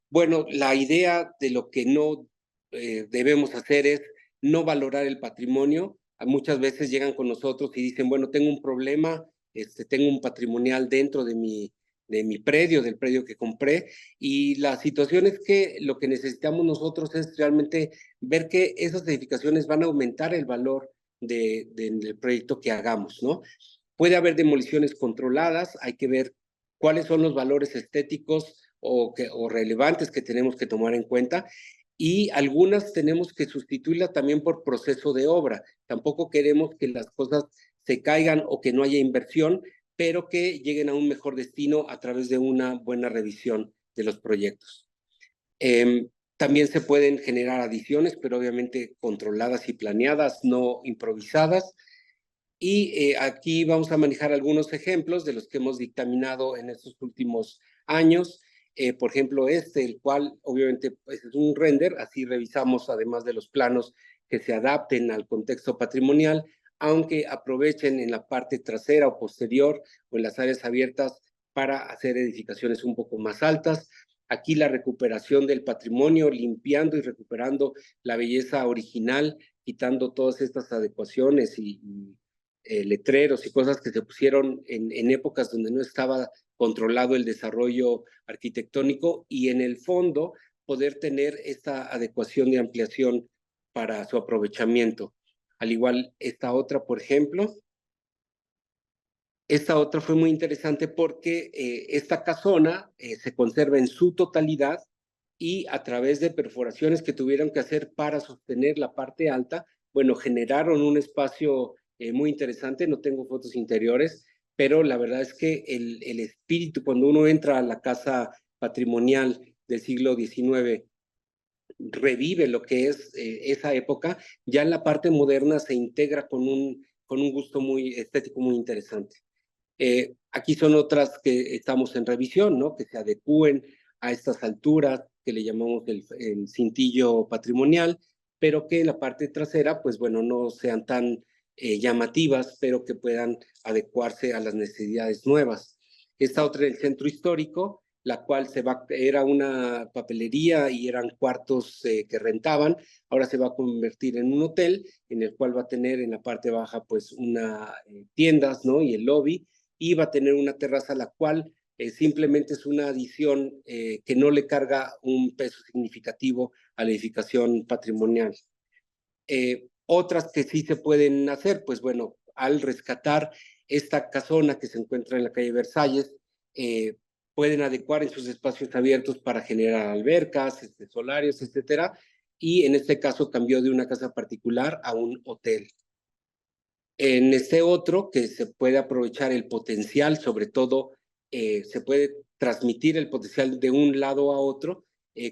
Bueno, la idea de lo que no debemos hacer es no valorar el patrimonio. Muchas veces llegan con nosotros y dicen, bueno, tengo un problema, tengo un patrimonial dentro de mi predio, del predio que compré, y la situación es que lo que necesitamos nosotros es realmente ver que esas edificaciones van a aumentar el valor del proyecto que hagamos, ¿no? Puede haber demoliciones controladas, hay que ver cuáles son los valores estéticos o relevantes que tenemos que tomar en cuenta, y algunas tenemos que sustituirlas también por proceso de obra. Tampoco queremos que las cosas se caigan o que no haya inversión, pero que lleguen a un mejor destino a través de una buena revisión de los proyectos. También se pueden generar adiciones, pero obviamente controladas y planeadas, no improvisadas. Y aquí vamos a manejar algunos ejemplos de los que hemos dictaminado en estos últimos años. Por ejemplo, el cual obviamente pues, es un render, así revisamos además de los planos que se adapten al contexto patrimonial, aunque aprovechen en la parte trasera o posterior o en las áreas abiertas para hacer edificaciones un poco más altas. Aquí la recuperación del patrimonio, limpiando y recuperando la belleza original, quitando todas estas adecuaciones y letreros y cosas que se pusieron en épocas donde no estaba controlado el desarrollo arquitectónico, y en el fondo poder tener esta adecuación de ampliación para su aprovechamiento. Al igual esta otra, por ejemplo, esta otra fue muy interesante porque esta casona se conserva en su totalidad, y a través de perforaciones que tuvieron que hacer para sostener la parte alta, bueno, generaron un espacio muy interesante. No tengo fotos interiores, pero la verdad es que el espíritu, cuando uno entra a la casa patrimonial del siglo XIX, revive lo que es esa época. Ya en la parte moderna se integra con un gusto muy estético muy interesante. Aquí son otras que estamos en revisión, ¿no? Que se adecúen a estas alturas, que le llamamos el cintillo patrimonial, pero que en la parte trasera, pues bueno, no sean tan llamativas, pero que puedan adecuarse a las necesidades nuevas. Esta otra del centro histórico, la cual era una papelería y eran cuartos que rentaban. Ahora se va a convertir en un hotel, en el cual va a tener en la parte baja pues una tiendas, ¿no? Y el lobby, y va a tener una terraza, la cual simplemente es una adición que no le carga un peso significativo a la edificación patrimonial. Otras que sí se pueden hacer, pues bueno, al rescatar esta casona que se encuentra en la calle Versalles, pueden adecuar en sus espacios abiertos para generar albercas, solarios, etcétera, y en este caso cambió de una casa particular a un hotel. En este otro, que se puede aprovechar el potencial, sobre todo se puede transmitir el potencial de un lado a otro,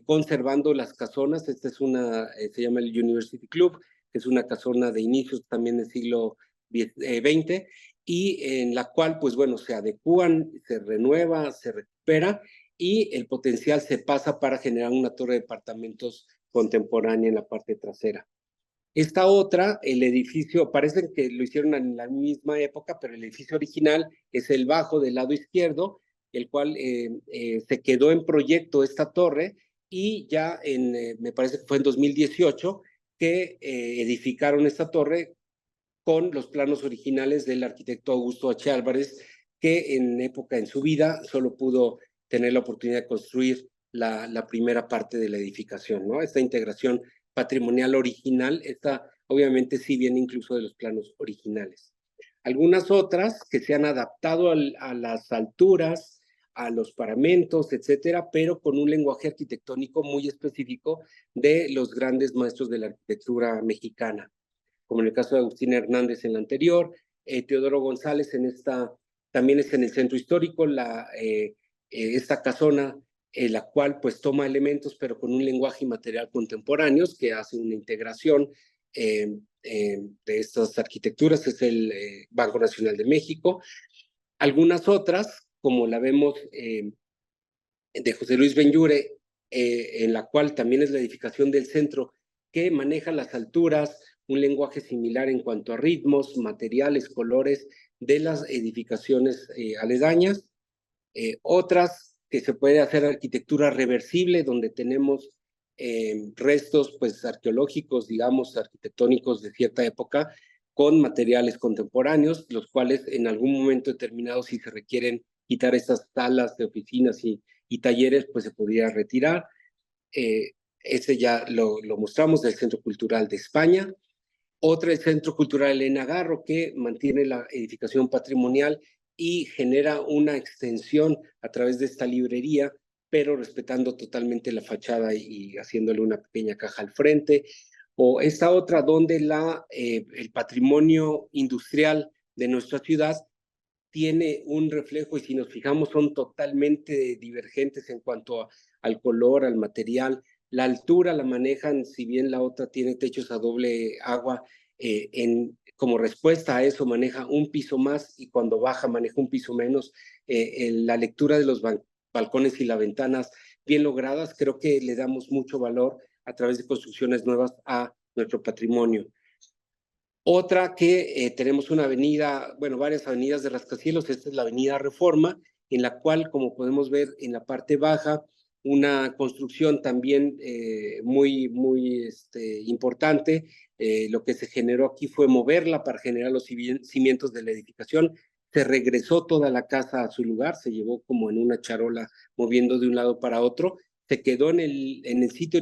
conservando las casonas. Esta es una, se llama el University Club, que es una casona de inicios también del siglo XX, y en la cual, pues bueno, se adecúan, se renueva, se recupera, y el potencial se pasa para generar una torre de departamentos contemporánea en la parte trasera. Esta otra, el edificio, parece que lo hicieron en la misma época, pero el edificio original es el bajo del lado izquierdo, el cual se quedó en proyecto esta torre, y ya me parece que fue en 2018 que edificaron esta torre con los planos originales del arquitecto Augusto H. Álvarez, que en su vida solo pudo tener la oportunidad de construir la primera parte de la edificación, ¿no? Esta integración patrimonial original, esta obviamente sí viene incluso de los planos originales. Algunas otras que se han adaptado a las alturas, a los paramentos, etcétera, pero con un lenguaje arquitectónico muy específico de los grandes maestros de la arquitectura mexicana, como en el caso de Agustín Hernández en la anterior, Teodoro González en esta, también es en el centro histórico, esta casona, la cual pues toma elementos, pero con un lenguaje y material contemporáneos que hace una integración de estas arquitecturas, es el Banco Nacional de México. Algunas otras, como la vemos de José Luis Benlliure, en la cual también es la edificación del centro, que maneja las alturas, un lenguaje similar en cuanto a ritmos, materiales, colores de las edificaciones aledañas. Otras que se puede hacer arquitectura reversible, donde tenemos restos pues arqueológicos, digamos, arquitectónicos de cierta época, con materiales contemporáneos, los cuales en algún momento determinado, si se requieren quitar estas salas de oficinas y talleres, pues se podría retirar. Ese ya lo mostramos del Centro Cultural de España. Otra, el Centro Cultural Elena Garro, que mantiene la edificación patrimonial y genera una extensión a través de esta librería, pero respetando totalmente la fachada y haciéndole una pequeña caja al frente. O esta otra, donde el patrimonio industrial de nuestra ciudad tiene un reflejo, y si nos fijamos son totalmente divergentes en cuanto al color, al material. La altura la manejan, si bien la otra tiene techos a doble agua, como respuesta a eso maneja un piso más, y cuando baja maneja un piso menos. La lectura de los balcones y las ventanas bien logradas, creo que le damos mucho valor a través de construcciones nuevas a nuestro patrimonio. Otra que tenemos una avenida, bueno, varias avenidas de rascacielos. Esta es la avenida Reforma, en la cual, como podemos ver en la parte baja, una construcción también muy importante. Lo que se generó aquí fue moverla para generar los cimientos de la edificación. Se regresó toda la casa a su lugar, se llevó como en una charola moviendo de un lado para otro, se quedó en el sitio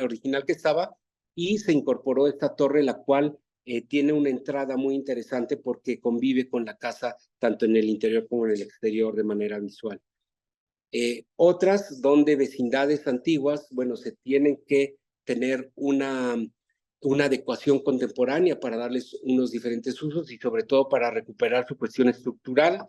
original que estaba, y se incorporó esta torre, la cual tiene una entrada muy interesante porque convive con la casa tanto en el interior como en el exterior de manera visual. Otras donde vecindades antiguas, bueno, se tienen que tener una adecuación contemporánea para darles unos diferentes usos y sobre todo para recuperar su cuestión estructural.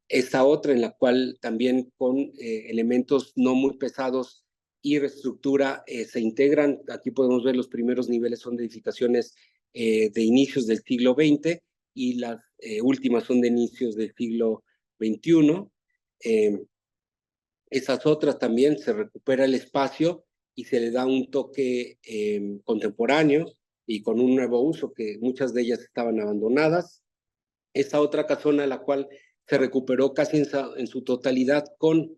Esta otra, en la cual también con elementos no muy pesados y reestructura se integran. Aquí podemos ver los primeros niveles son de edificaciones de inicios del siglo XX, y las últimas son de inicios del siglo XXI. Esas otras también se recupera el espacio y se le da un toque contemporáneo y con un nuevo uso, que muchas de ellas estaban abandonadas. Esta otra casona, la cual se recuperó casi en su totalidad con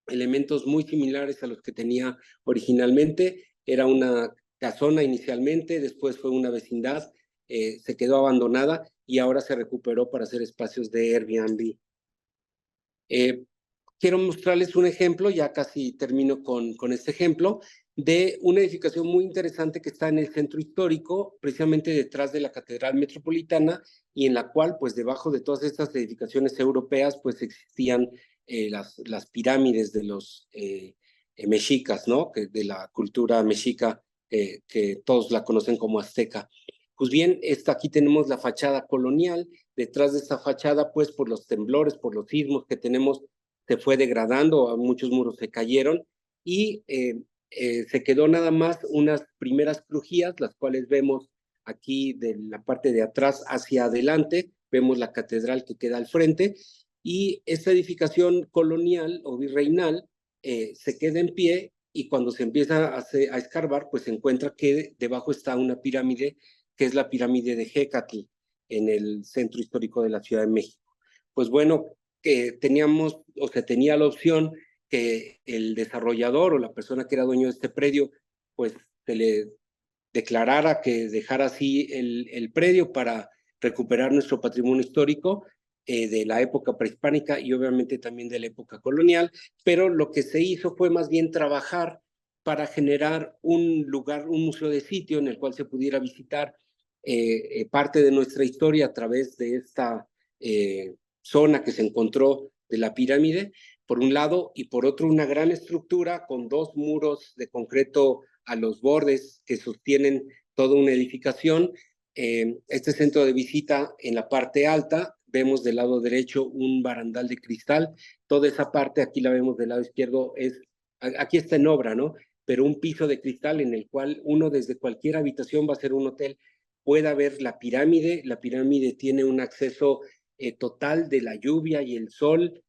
elementos muy similares a los que tenía originalmente. Era una casona inicialmente, después fue una vecindad, se quedó abandonada y ahora se recuperó para hacer espacios de Airbnb. Quiero mostrarles un ejemplo, ya casi termino con este ejemplo, de una edificación muy interesante que está en el centro histórico, precisamente detrás de la Catedral Metropolitana, y en la cual, pues debajo de todas estas edificaciones europeas, pues existían las pirámides de los mexicas, ¿no? De la cultura mexica, que todos la conocen como azteca. Pues bien, aquí tenemos la fachada colonial. Detrás de esta fachada, pues por los temblores, por los sismos que tenemos, se fue degradando, muchos muros se cayeron, y se quedó nada más unas primeras crujías, las cuales vemos aquí de la parte de atrás hacia adelante. Vemos la catedral que queda al frente, y esta edificación colonial o virreinal se queda en pie, y cuando se empieza a escarbar, pues se encuentra que debajo está una pirámide, que es la pirámide de Hécatl, en el centro histórico de la Ciudad de México. Pues bueno, que teníamos, o se tenía la opción que el desarrollador o la persona que era dueño de este predio, pues se le declarara que dejara así el predio para recuperar nuestro patrimonio histórico. de la época prehispánica y obviamente también de la época colonial, pero lo que se hizo fue más bien trabajar para generar un lugar, un museo de sitio en el cual se pudiera visitar parte de nuestra historia a través de esta zona que se encontró de la pirámide, por un lado, y por otro una gran estructura con 2 muros de concreto a los bordes que sostienen toda una edificación. Este centro de visita en la parte alta, vemos del lado derecho un barandal de cristal, toda esa parte, aquí la vemos del lado izquierdo, aquí está en obra, ¿no? Pero un piso de cristal en el cual uno desde cualquier habitación, va a ser un hotel, pueda ver la pirámide tiene un acceso total de la lluvia y el sol,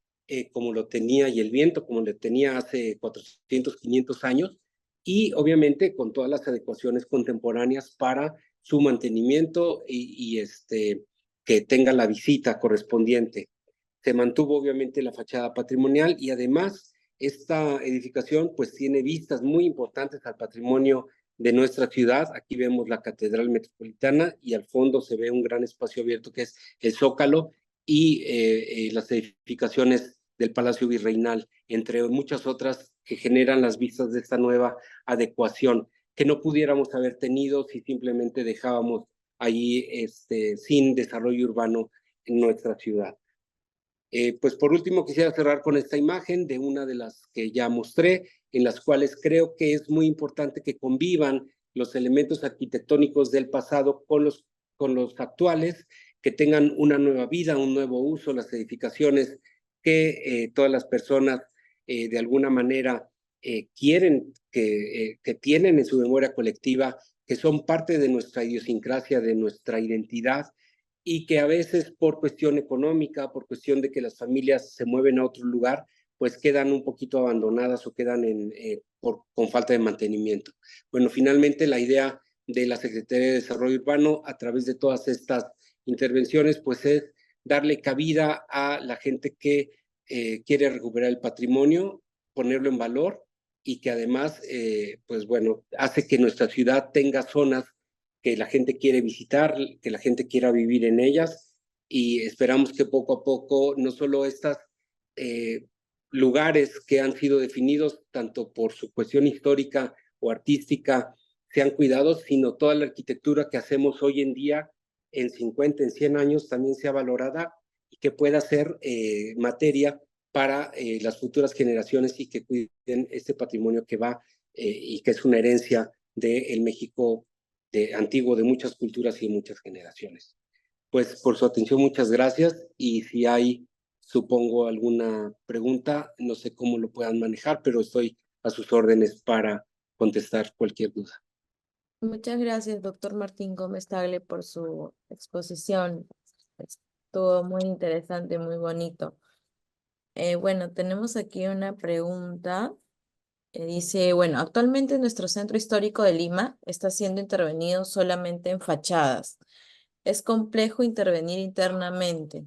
como lo tenía, y el viento, como lo tenía hace 400, 500 años, y obviamente con todas las adecuaciones contemporáneas para su mantenimiento y que tenga la visita correspondiente. Se mantuvo obviamente la fachada patrimonial y además esta edificación pues tiene vistas muy importantes al patrimonio de nuestra ciudad. Aquí vemos la Catedral Metropolitana y al fondo se ve un gran espacio abierto que es el Zócalo y las edificaciones del Palacio Virreinal, entre muchas otras que generan las vistas de esta nueva adecuación que no pudiéramos haber tenido si simplemente dejábamos ahí sin desarrollo urbano en nuestra ciudad. Pues por último quisiera cerrar con esta imagen de una de las que ya mostré, en las cuales creo que es muy importante que convivan los elementos arquitectónicos del pasado con los actuales, que tengan una nueva vida, un nuevo uso, las edificaciones que todas las personas de alguna manera quieren, que tienen en su memoria colectiva, que son parte de nuestra idiosincrasia, de nuestra identidad, y que a veces por cuestión económica, por cuestión de que las familias se mueven a otro lugar, pues quedan un poquito abandonadas o quedan con falta de mantenimiento. Bueno, finalmente la idea de la Secretaría de Desarrollo Urbano a través de todas estas intervenciones, pues es darle cabida a la gente que quiere recuperar el patrimonio, ponerlo en valor y que además, pues bueno, hace que nuestra ciudad tenga zonas que la gente quiere visitar, que la gente quiera vivir en ellas, y esperamos que poco a poco no solo estos lugares que han sido definidos tanto por su cuestión histórica o artística sean cuidados, sino toda la arquitectura que hacemos hoy en día en 50, en 100 años también sea valorada y que pueda ser materia para las futuras generaciones y que cuiden este patrimonio que va y que es una herencia del México antiguo, de muchas culturas y muchas generaciones. Pues por su atención, muchas gracias, y si hay, supongo, alguna pregunta, no sé cómo lo puedan manejar, pero estoy a sus órdenes para contestar cualquier duda. Muchas gracias, doctor Martín Gómez Tagle, por su exposición. Estuvo muy interesante, muy bonito. Bueno, tenemos aquí una pregunta. Dice, bueno, actualmente nuestro centro histórico de Lima está siendo intervenido solamente en fachadas. Es complejo intervenir internamente.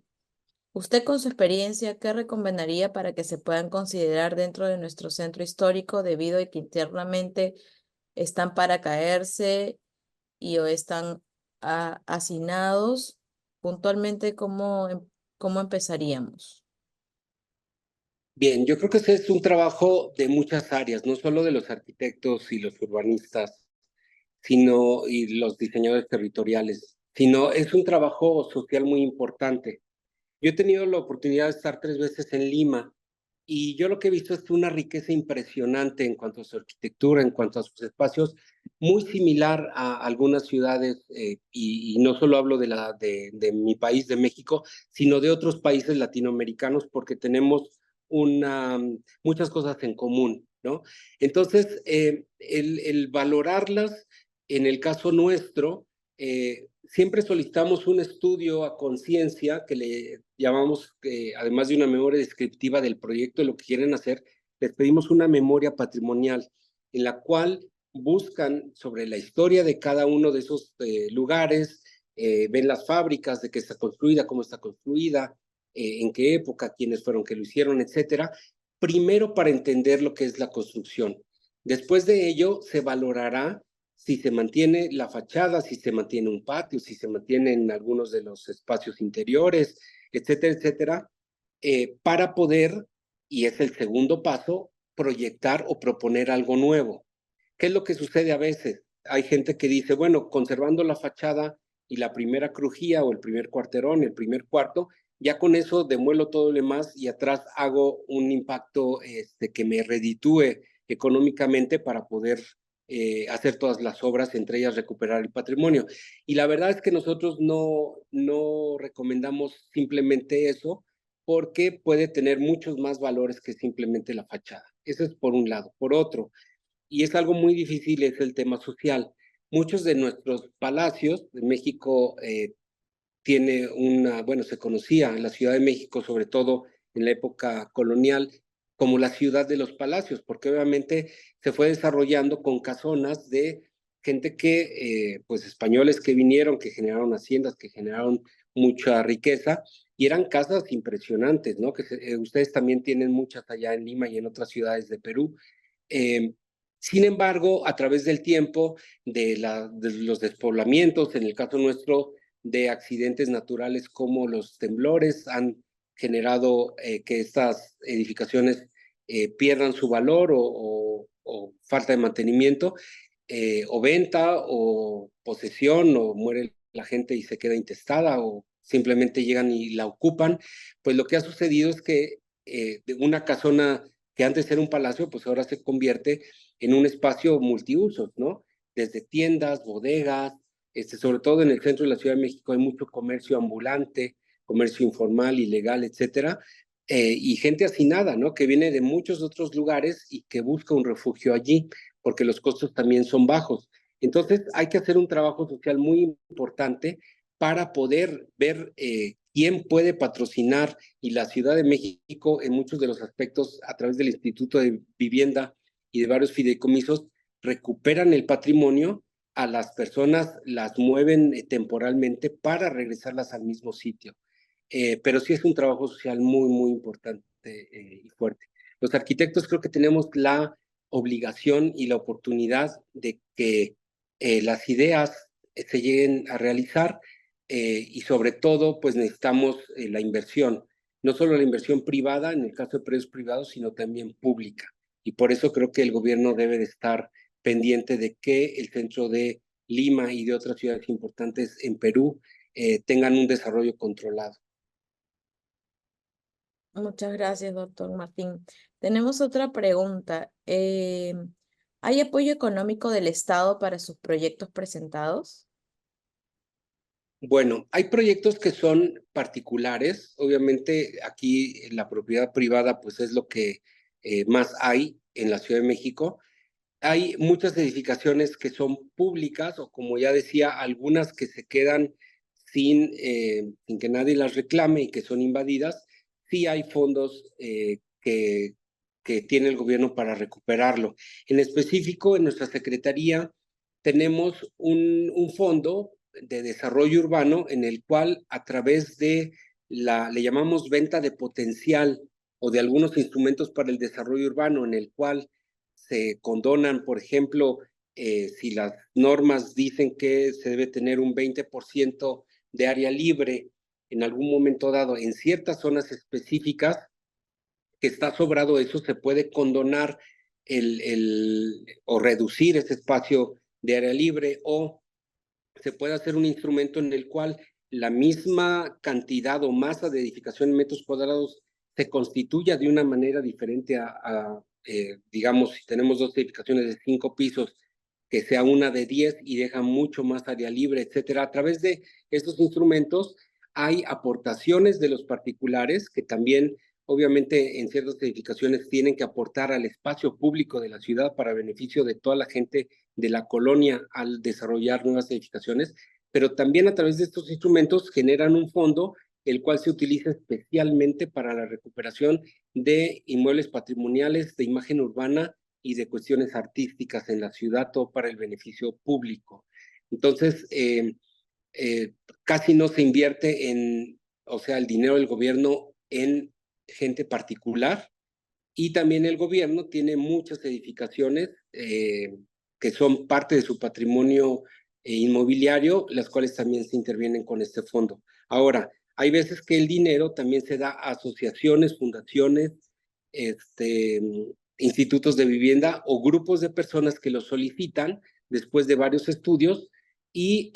Usted, con su experiencia, ¿qué recomendaría para que se puedan considerar dentro de nuestro centro histórico, debido a que internamente están para caerse y o están hacinados? Puntualmente, ¿cómo empezaríamos? Bien, yo creo que ese es un trabajo de muchas áreas, no solo de los arquitectos y los urbanistas, sino y los diseñadores territoriales, sino es un trabajo social muy importante. Yo he tenido la oportunidad de estar 3 veces en Lima y yo lo que he visto es una riqueza impresionante en cuanto a su arquitectura, en cuanto a sus espacios, muy similar a algunas ciudades, y no solo hablo de mi país, de México, sino de otros países latinoamericanos, porque tenemos muchas cosas en común, ¿no? Entonces, el valorarlas, en el caso nuestro, siempre solicitamos un estudio a conciencia que le llamamos, además de una memoria descriptiva del proyecto, de lo que quieren hacer, les pedimos una memoria patrimonial en la cual buscan sobre la historia de cada uno de esos lugares, ven las fábricas, de qué está construida, cómo está construida, en qué época, quiénes fueron que lo hicieron, etcétera. Primero para entender lo que es la construcción. Después de ello se valorará si se mantiene la fachada, si se mantiene un patio, si se mantienen algunos de los espacios interiores, etcétera, etcétera, para poder, y es el segundo paso, proyectar o proponer algo nuevo. ¿Qué es lo que sucede a veces? Hay gente que dice, bueno, conservando la fachada y la primera crujía o el primer cuarterón, el primer cuarto, ya con eso demuelo todo lo demás y atrás hago un impacto que me reditúe económicamente para poder hacer todas las obras, entre ellas recuperar el patrimonio. Y la verdad es que nosotros no recomendamos simplemente eso, porque puede tener muchos más valores que simplemente la fachada. Eso es por un lado. Por otro, y es algo muy difícil, es el tema social. Muchos de nuestros palacios de México tiene bueno, se conocía en la Ciudad de México, sobre todo en la época colonial, como la ciudad de los palacios, porque obviamente se fue desarrollando con casonas de gente pues españoles que vinieron, que generaron haciendas, que generaron mucha riqueza, y eran casas impresionantes, ¿no? Que ustedes también tienen muchas allá en Lima y en otras ciudades de Perú. Eh, Sin embargo, a través del tiempo, de los despoblamientos, en el caso nuestro, de accidentes naturales como los temblores, han generado que estas edificaciones pierdan su valor o falta de mantenimiento, o venta, o posesión, o muere la gente y se queda intestada, o simplemente llegan y la ocupan. Pues lo que ha sucedido es que de una casona que antes era un palacio, pues ahora se convierte en un espacio multiusos, ¿no? Desde tiendas, bodegas, sobre todo en el centro de la Ciudad de México hay mucho comercio ambulante, comercio informal, ilegal, etcétera, y gente hacinada, ¿no? Que viene de muchos otros lugares y que busca un refugio allí, porque los costos también son bajos. Entonces hay que hacer un trabajo social muy importante para poder ver quién puede patrocinar, y la Ciudad de México en muchos de los aspectos a través del Instituto de Vivienda y de varios fideicomisos recuperan el patrimonio, a las personas las mueven temporalmente para regresarlas al mismo sitio. Pero sí es un trabajo social muy, muy importante y fuerte. Los arquitectos creo que tenemos la obligación y la oportunidad de que las ideas se lleguen a realizar, y sobre todo pues necesitamos la inversión, no solo la inversión privada en el caso de predios privados, sino también pública. Y por eso creo que el gobierno debe de estar pendiente de que el centro de Lima y de otras ciudades importantes en Perú tengan un desarrollo controlado. Muchas gracias, doctor Martín. Tenemos otra pregunta. ¿Hay apoyo económico del Estado para sus proyectos presentados? Bueno, hay proyectos que son particulares. Obviamente aquí la propiedad privada pues es lo que más hay en la Ciudad de México. Hay muchas edificaciones que son públicas, o como ya decía, algunas que se quedan sin que nadie las reclame y que son invadidas. Sí hay fondos que tiene el gobierno para recuperarlo. En específico, en nuestra secretaría tenemos un fondo de desarrollo urbano en el cual, a través de le llamamos venta de potencial, o de algunos instrumentos para el desarrollo urbano, en el cual se condonan, por ejemplo, si las normas dicen que se debe tener un 20% de área libre en algún momento dado en ciertas zonas específicas, que está sobrado eso, se puede condonar o reducir ese espacio de área libre, o se puede hacer un instrumento en el cual la misma cantidad o masa de edificación en metros cuadrados se constituya de una manera diferente digamos, si tenemos dos edificaciones de 5 pisos, que sea una de 10 y deja mucho más área libre, etcétera. A través de estos instrumentos hay aportaciones de los particulares que también, obviamente, en ciertas edificaciones tienen que aportar al espacio público de la ciudad para beneficio de toda la gente de la colonia al desarrollar nuevas edificaciones, pero también a través de estos instrumentos generan un fondo el cual se utiliza especialmente para la recuperación de inmuebles patrimoniales, de imagen urbana y de cuestiones artísticas en la ciudad, todo para el beneficio público. Entonces, casi no se invierte o sea, el dinero del gobierno en gente particular, y también el gobierno tiene muchas edificaciones que son parte de su patrimonio inmobiliario, las cuales también se intervienen con este fondo. Ahora, Hay veces que el dinero también se da a asociaciones, fundaciones, institutos de vivienda o grupos de personas que lo solicitan después de varios estudios y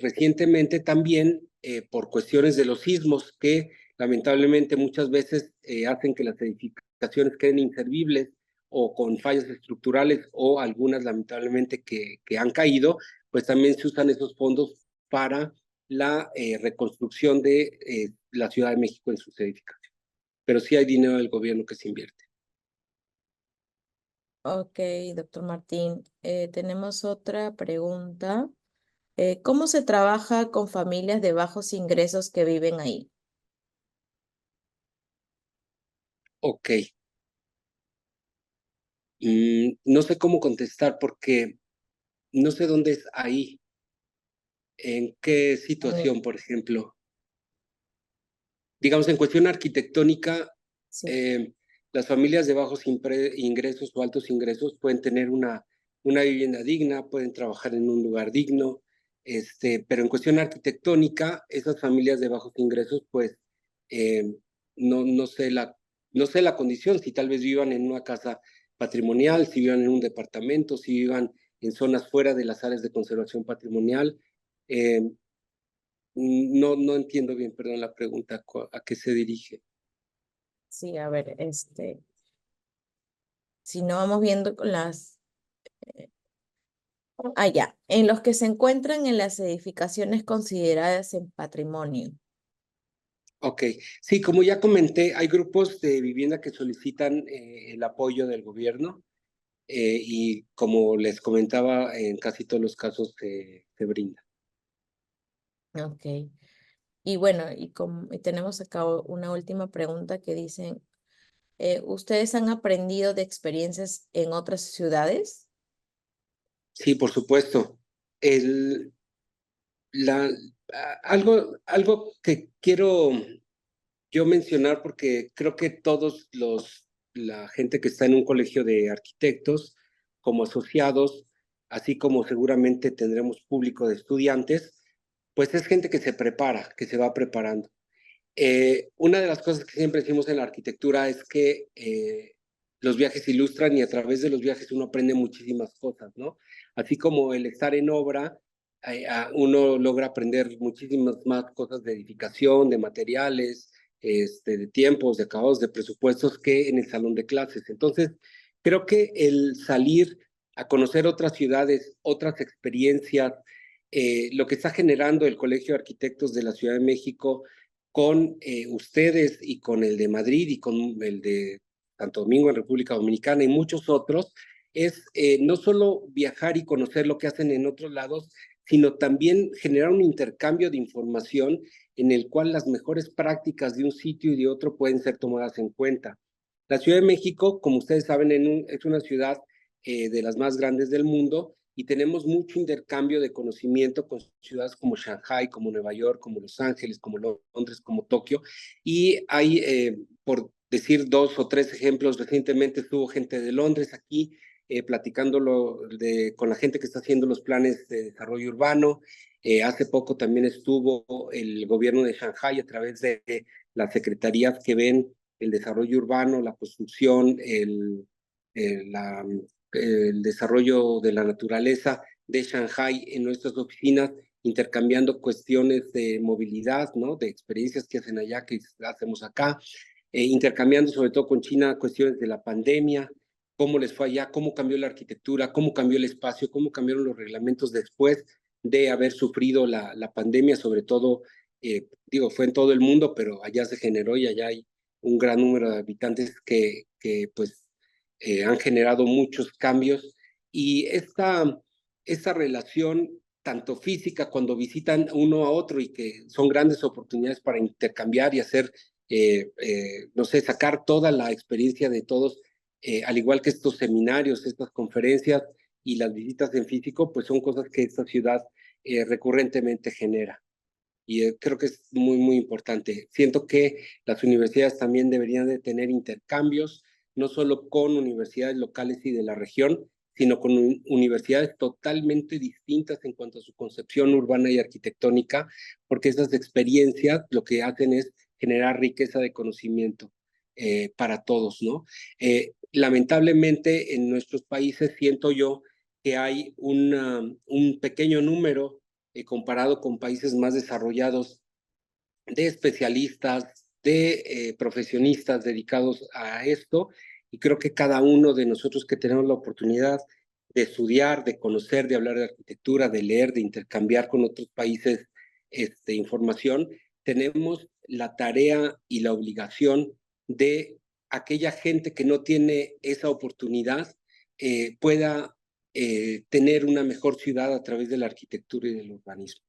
recientemente también por cuestiones de los sismos que lamentablemente muchas veces hacen que las edificaciones queden inservibles o con fallas estructurales o algunas lamentablemente que han caído, pues también se usan esos fondos para la reconstrucción de la Ciudad de México en sus edificaciones. Pero sí hay dinero del gobierno que se invierte. Ok, doctor Martín. Tenemos otra pregunta. ¿Cómo se trabaja con familias de bajos ingresos que viven ahí? Ok. No sé cómo contestar porque no sé dónde es ahí, en qué En- situación, por ejemplo. Digamos, en cuestión arquitectónica, Sí. eh, las familias de bajos ingresos o altos ingresos pueden tener una vivienda digna, pueden trabajar en un lugar digno, pero en cuestión arquitectónica, esas familias de bajos ingresos, pues, eh, no sé no sé la condición, si tal vez vivan en una casa patrimonial, si vivan en un departamento, si vivan en zonas fuera de las áreas de conservación patrimonial. Eh, no entiendo bien, perdón, la pregunta, ¿a qué se dirige? Sí, a ver, si no vamos viendo con las... ya, en los que se encuentran en las edificaciones consideradas en patrimonio. Ok, sí, como ya comenté, hay grupos de vivienda que solicitan el apoyo del gobierno y como les comentaba, en casi todos los casos se brinda. Ok. Y bueno, y tenemos acá una última pregunta que dicen, ¿ustedes han aprendido de experiencias en otras ciudades? Sí, por supuesto. El, la, algo que quiero yo mencionar, porque creo que la gente que está en un colegio de arquitectos, como asociados, así como seguramente tendremos público de estudiantes, pues es gente que se prepara, que se va preparando. Una de las cosas que siempre decimos en la arquitectura es que los viajes ilustran y a través de los viajes uno aprende muchísimas cosas, ¿no? Así como el estar en obra, uno logra aprender muchísimas más cosas de edificación, de materiales, de tiempos, de acabados, de presupuestos que en el salón de clases. Entonces, creo que el salir a conocer otras ciudades, otras experiencias, lo que está generando el Colegio de Arquitectos de la Ciudad de México, con ustedes y con el de Madrid y con el de Santo Domingo en República Dominicana y muchos otros, es no solo viajar y conocer lo que hacen en otros lados, sino también generar un intercambio de información en el cual las mejores prácticas de un sitio y de otro pueden ser tomadas en cuenta. La Ciudad de México, como ustedes saben, es una ciudad de las más grandes del mundo y tenemos mucho intercambio de conocimiento con ciudades como Shanghai, como Nueva York, como Los Ángeles, como Londres, como Tokio. Y hay, por decir dos o tres ejemplos, recientemente estuvo gente de Londres aquí platicando con la gente que está haciendo los planes de desarrollo urbano. Hace poco también estuvo el gobierno de Shanghai a través de las secretarías que ven el desarrollo urbano, la construcción, el desarrollo de la naturaleza de Shanghai en nuestras oficinas, intercambiando cuestiones de movilidad, ¿no? De experiencias que hacen allá, que hacemos acá, intercambiando sobre todo con China cuestiones de la pandemia, cómo les fue allá, cómo cambió la arquitectura, cómo cambió el espacio, cómo cambiaron los reglamentos después de haber sufrido la pandemia, sobre todo, digo, fue en todo el mundo, pero allá se generó y allá hay un gran número de habitantes que pues han generado muchos cambios y esta relación tanto física cuando visitan uno a otro y que son grandes oportunidades para intercambiar y hacer, no sé, sacar toda la experiencia de todos, al igual que estos seminarios, estas conferencias y las visitas en físico, pues son cosas que esta ciudad recurrentemente genera. Y creo que es muy, muy importante. Siento que las universidades también deberían de tener intercambios, no solo con universidades locales y de la región, sino con universidades totalmente distintas en cuanto a su concepción urbana y arquitectónica, porque esas experiencias lo que hacen es generar riqueza de conocimiento para todos, ¿no? Lamentablemente en nuestros países siento yo que hay un pequeño número comparado con países más desarrollados de especialistas, de profesionistas dedicados a esto, y creo que cada uno de nosotros que tenemos la oportunidad de estudiar, de conocer, de hablar de arquitectura, de leer, de intercambiar con otros países información, tenemos la tarea y la obligación de aquella gente que no tiene esa oportunidad pueda tener una mejor ciudad a través de la arquitectura y del urbanismo.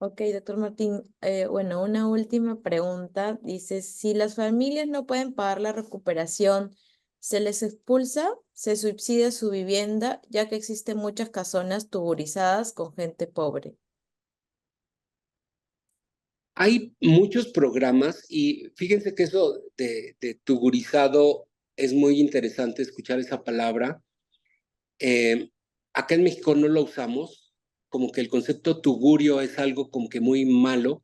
Ok, doctor Martín. Bueno, una última pregunta. Dice, si las familias no pueden pagar la recuperación, ¿se les expulsa? ¿Se subsidia su vivienda, ya que existen muchas casonas tuburizadas con gente pobre? Hay muchos programas y fíjense que eso de tugurizado es muy interesante escuchar esa palabra. Acá en México no lo usamos, como que el concepto tugurio es algo como que muy malo.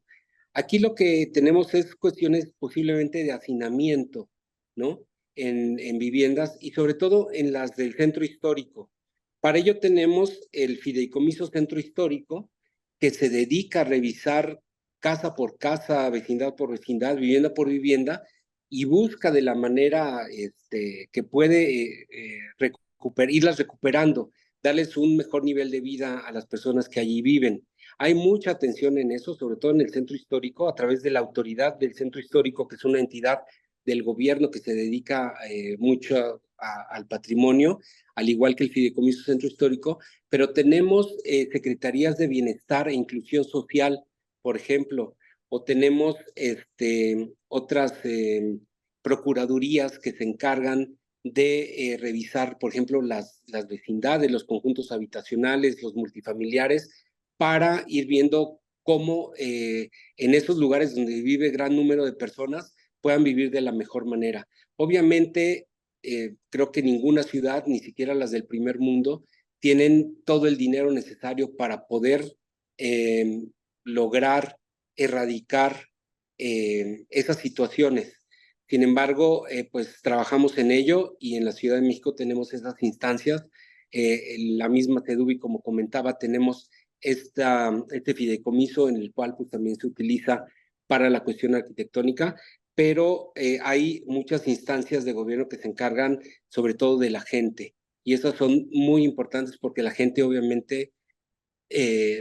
Aquí lo que tenemos es cuestiones posiblemente de hacinamiento, ¿no? En viviendas y sobre todo en las del centro histórico. Para ello tenemos el Fideicomiso Centro Histórico, que se dedica a revisar casa por casa, vecindad por vecindad, vivienda por vivienda, y busca de la manera que puede irlas recuperando, darles un mejor nivel de vida a las personas que allí viven. Hay mucha atención en eso, sobre todo en el centro histórico, a través de la autoridad del centro histórico, que es una entidad del gobierno que se dedica mucho al patrimonio, al igual que el Fideicomiso Centro Histórico, pero tenemos secretarías de bienestar e inclusión social, por ejemplo, o tenemos otras procuradurías que se encargan de revisar, por ejemplo, las vecindades, los conjuntos habitacionales, los multifamiliares, para ir viendo cómo en esos lugares donde vive gran número de personas puedan vivir de la mejor manera. Obviamente, creo que ninguna ciudad, ni siquiera las del primer mundo, tienen todo el dinero necesario para poder lograr erradicar esas situaciones. Sin embargo, pues trabajamos en ello y en la Ciudad de México tenemos esas instancias. La misma CEDUBI, como comentaba, tenemos este fideicomiso en el cual pues también se utiliza para la cuestión arquitectónica, pero hay muchas instancias de gobierno que se encargan sobre todo de la gente y esas son muy importantes porque la gente obviamente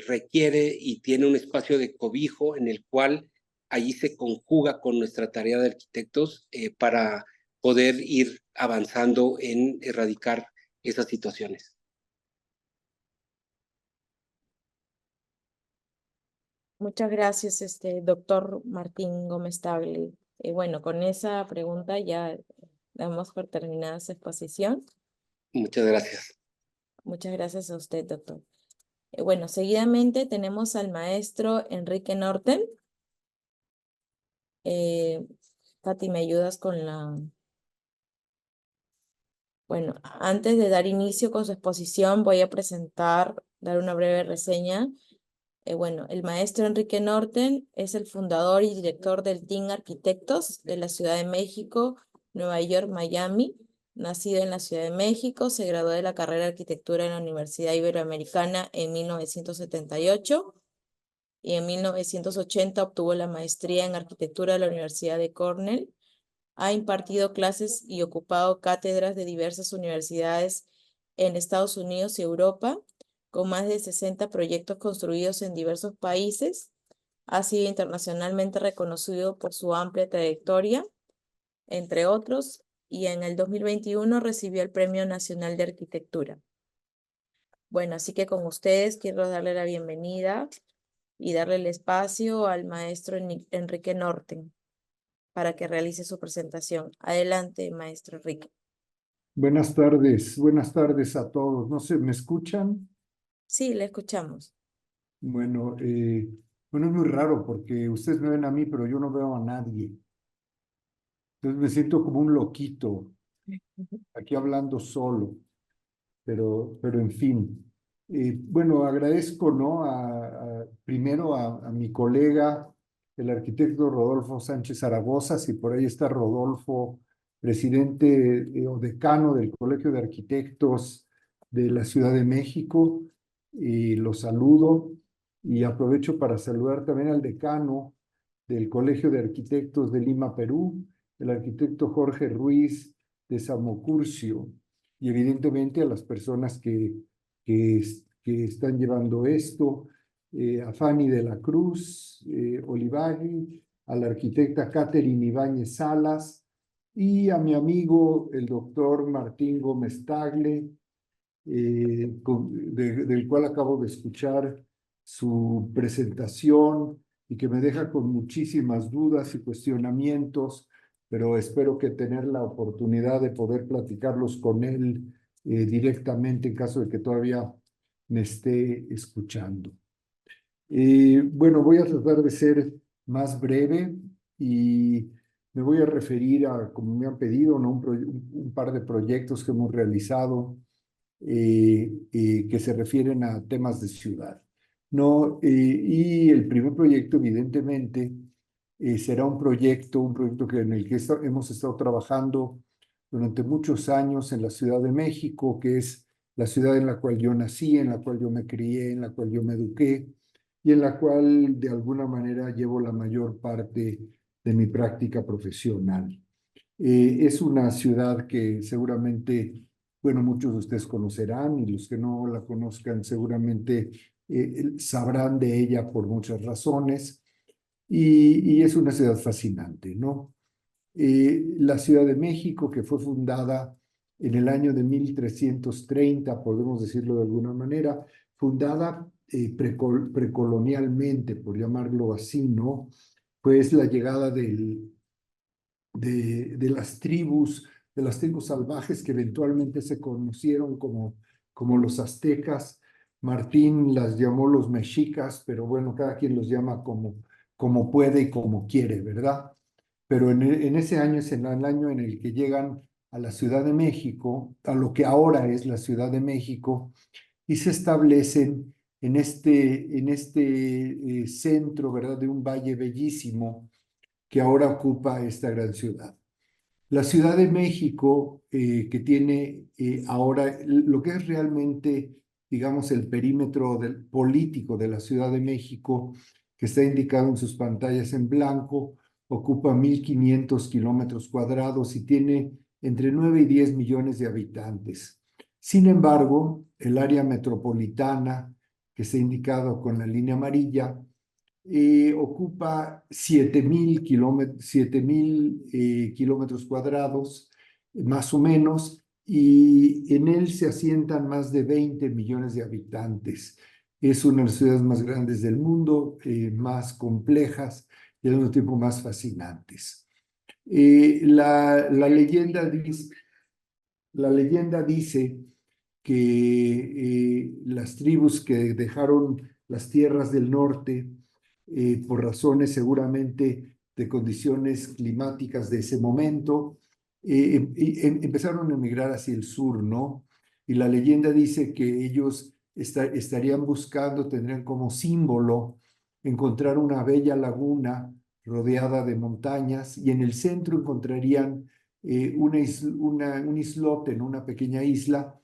requiere y tiene un espacio de cobijo en el cual allí se conjuga con nuestra tarea de arquitectos para poder ir avanzando en erradicar esas situaciones. Muchas gracias, doctor Martín Gómez Tagle. Bueno, con esa pregunta ya damos por terminada esa exposición. Muchas gracias. Muchas gracias a usted, doctor. Bueno, seguidamente tenemos al maestro Enrique Norten. Katy, ¿me ayudas con la...? Bueno, antes de dar inicio con su exposición, voy a dar una breve reseña. Bueno, el maestro Enrique Norten es el fundador y director del Team Arquitectos de la Ciudad de México, Nueva York, Miami. Nacido en la Ciudad de México, se graduó de la carrera de arquitectura en la Universidad Iberoamericana en 1978 y en 1980 obtuvo la maestría en arquitectura de la Universidad de Cornell. Ha impartido clases y ocupado cátedras de diversas universidades en Estados Unidos y Europa, con más de 60 proyectos construidos en diversos países. Ha sido internacionalmente reconocido por su amplia trayectoria, entre otros, y en el 2021 recibió el Premio Nacional de Arquitectura. Bueno, así que con ustedes quiero darle la bienvenida y darle el espacio al maestro Enrique Norten para que realice su presentación. Adelante, maestro Enrique. buenas tardes a todos. No sé, ¿me escuchan? Sí, le escuchamos. Bueno, bueno, es muy raro porque ustedes me ven a mí, pero yo no veo a nadie. Entonces me siento como un loquito. aquí hablando solo, pero en fin. Bueno, agradezco, ¿no? Primero a mi colega, el arquitecto Rodolfo Sánchez Zaragoza, si por ahí está Rodolfo, presidente o decano del Colegio de Arquitectos de la Ciudad de México, y lo saludo y aprovecho para saludar también al decano del Colegio de Arquitectos de Lima, Perú, el arquitecto Jorge Ruiz de Samocurcio, y evidentemente a las personas que están llevando esto, a Fanny de la Cruz, Olivari, a la arquitecta Catherine Ibáñez Salas y a mi amigo el doctor Martín Gómez Tagle, del cual acabo de escuchar su presentación y que me deja con muchísimas dudas y cuestionamientos, pero espero que tener la oportunidad de poder platicarlos con él directamente en caso de que todavía me esté escuchando. Bueno, voy a tratar de ser más breve y me voy a referir a, como me han pedido, ¿no? un par de proyectos que hemos realizado que se refieren a temas de ciudad, ¿no? Y el primer proyecto, evidentemente, será un proyecto en el que hemos estado trabajando durante muchos años en la Ciudad de México, que es la ciudad en la cual yo nací, en la cual yo me crié, en la cual yo me eduqué y en la cual de alguna manera llevo la mayor parte de mi práctica profesional. Es una ciudad que seguramente, bueno, muchos de ustedes conocerán y los que no la conozcan seguramente sabrán de ella por muchas razones y es una ciudad fascinante, ¿no? La Ciudad de México, que fue fundada en el año de 1330, podemos decirlo de alguna manera, fundada precolonialmente, por llamarlo así, ¿no? Pues la llegada de las tribus salvajes que eventualmente se conocieron como los aztecas. Martín las llamó los mexicas, pero bueno, cada quien los llama como puede y como quiere, ¿verdad? Pero en ese año es el año en el que llegan a la Ciudad de México, a lo que ahora es la Ciudad de México, y se establecen en este centro, ¿verdad? De un valle bellísimo que ahora ocupa esta gran ciudad. La Ciudad de México, que tiene ahora lo que es realmente, digamos, el perímetro político de la Ciudad de México, que está indicado en sus pantallas en blanco, ocupa 1.500 kilómetros cuadrados y tiene entre 9 y 10 millones de habitantes. Sin embargo, el área metropolitana, que está indicado con la línea amarilla, ocupa 7.000 kilómetros cuadrados, más o menos, y en él se asientan más de 20 millones de habitantes. Es una de las ciudades más grandes del mundo, más complejas y al mismo tiempo más fascinantes. La leyenda dice que las tribus que dejaron las tierras del norte, por razones seguramente de condiciones climáticas de ese momento, empezaron a emigrar hacia el sur, ¿no? Y la leyenda dice que ellos estarían buscando, tendrían como símbolo encontrar una bella laguna rodeada de montañas y en el centro encontrarían un islote en una pequeña isla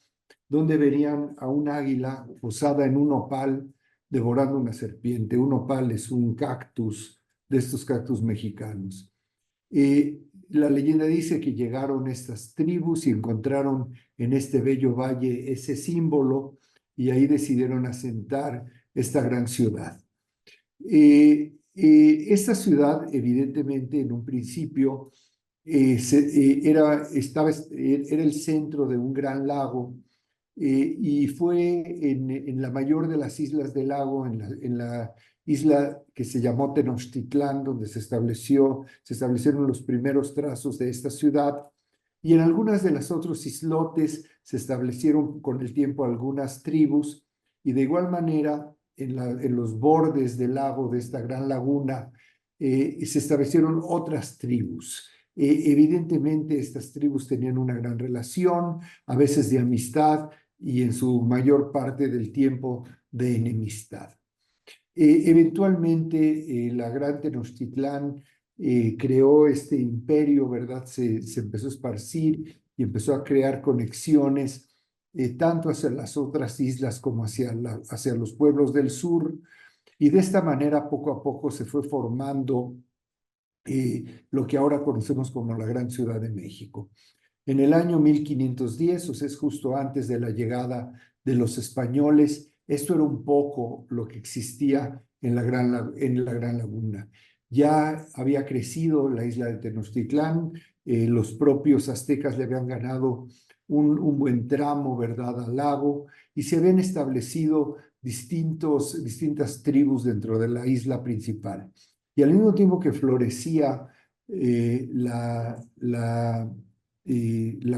donde verían a un águila posada en un opal devorando una serpiente. Un opal es un cactus, de estos cactus mexicanos. La leyenda dice que llegaron estas tribus y encontraron en este bello valle ese símbolo y ahí decidieron asentar esta gran ciudad. Esta ciudad, evidentemente, en un principio era el centro de un gran lago y fue en la mayor de las islas del lago, en la isla que se llamó Tenochtitlán, donde se establecieron los primeros trazos de esta ciudad, y en algunas de las otros islotes se establecieron con el tiempo algunas tribus, y de igual manera en los bordes del lago, de esta gran laguna, se establecieron otras tribus. Evidentemente, estas tribus tenían una gran relación, a veces de amistad y en su mayor parte del tiempo de enemistad. Eventualmente, la gran Tenochtitlán creó este imperio, ¿verdad? Se empezó a esparcir y empezó a crear conexiones tanto hacia las otras islas como hacia los pueblos del sur. Y de esta manera, poco a poco, se fue formando lo que ahora conocemos como la Gran Ciudad de México. En el año 1510, o sea, es justo antes de la llegada de los españoles, esto era un poco lo que existía en la Gran Laguna. Ya había crecido la isla de Tenochtitlán, los propios aztecas le habían ganado un buen tramo, ¿verdad?, al lago, y se habían establecido distintas tribus dentro de la isla principal. Y al mismo tiempo que florecía la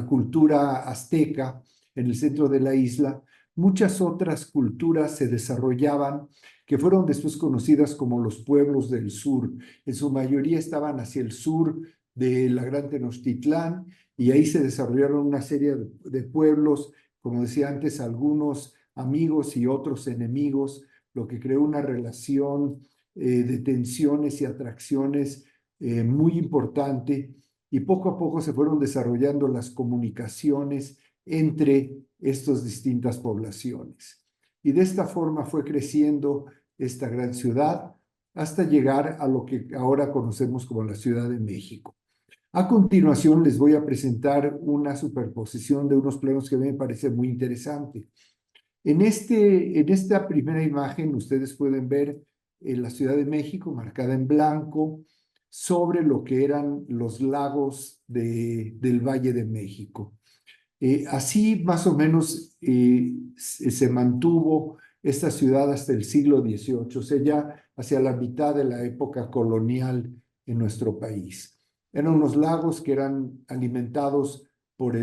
cultura azteca en el centro de la isla, muchas otras culturas se desarrollaban que fueron después conocidas como los pueblos del sur. En su mayoría estaban hacia el sur de la Gran Tenochtitlán y ahí se desarrollaron una serie de pueblos, como decía antes, algunos amigos y otros enemigos, lo que creó una relación de tensiones y atracciones muy importante, y poco a poco se fueron desarrollando las comunicaciones entre estas distintas poblaciones. Y de esta forma fue creciendo esta gran ciudad hasta llegar a lo que ahora conocemos como la Ciudad de México. A continuación les voy a presentar una superposición de unos planos que a mí me parece muy interesante. En esta primera imagen ustedes pueden ver la Ciudad de México marcada en blanco sobre lo que eran los lagos del Valle de México. Así más o menos se mantuvo esta ciudad hasta el siglo XVIII, o sea, ya hacia la mitad de la época colonial en nuestro país. Eran unos lagos que eran alimentados por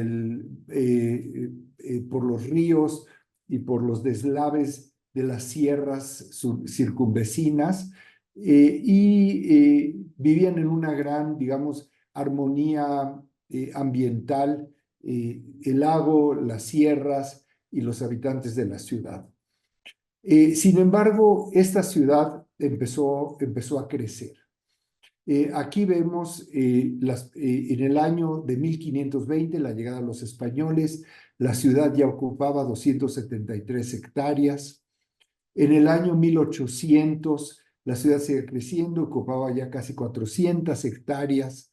los ríos y por los deslaves de las sierras circunvecinas, y vivían en una gran, digamos, armonía ambiental, el lago, las sierras y los habitantes de la ciudad. Sin embargo, esta ciudad empezó a crecer. Aquí vemos en el año de 1520, la llegada de los españoles, la ciudad ya ocupaba 273 hectáreas. En el año 1800, la ciudad sigue creciendo, ocupaba ya casi 400 hectáreas,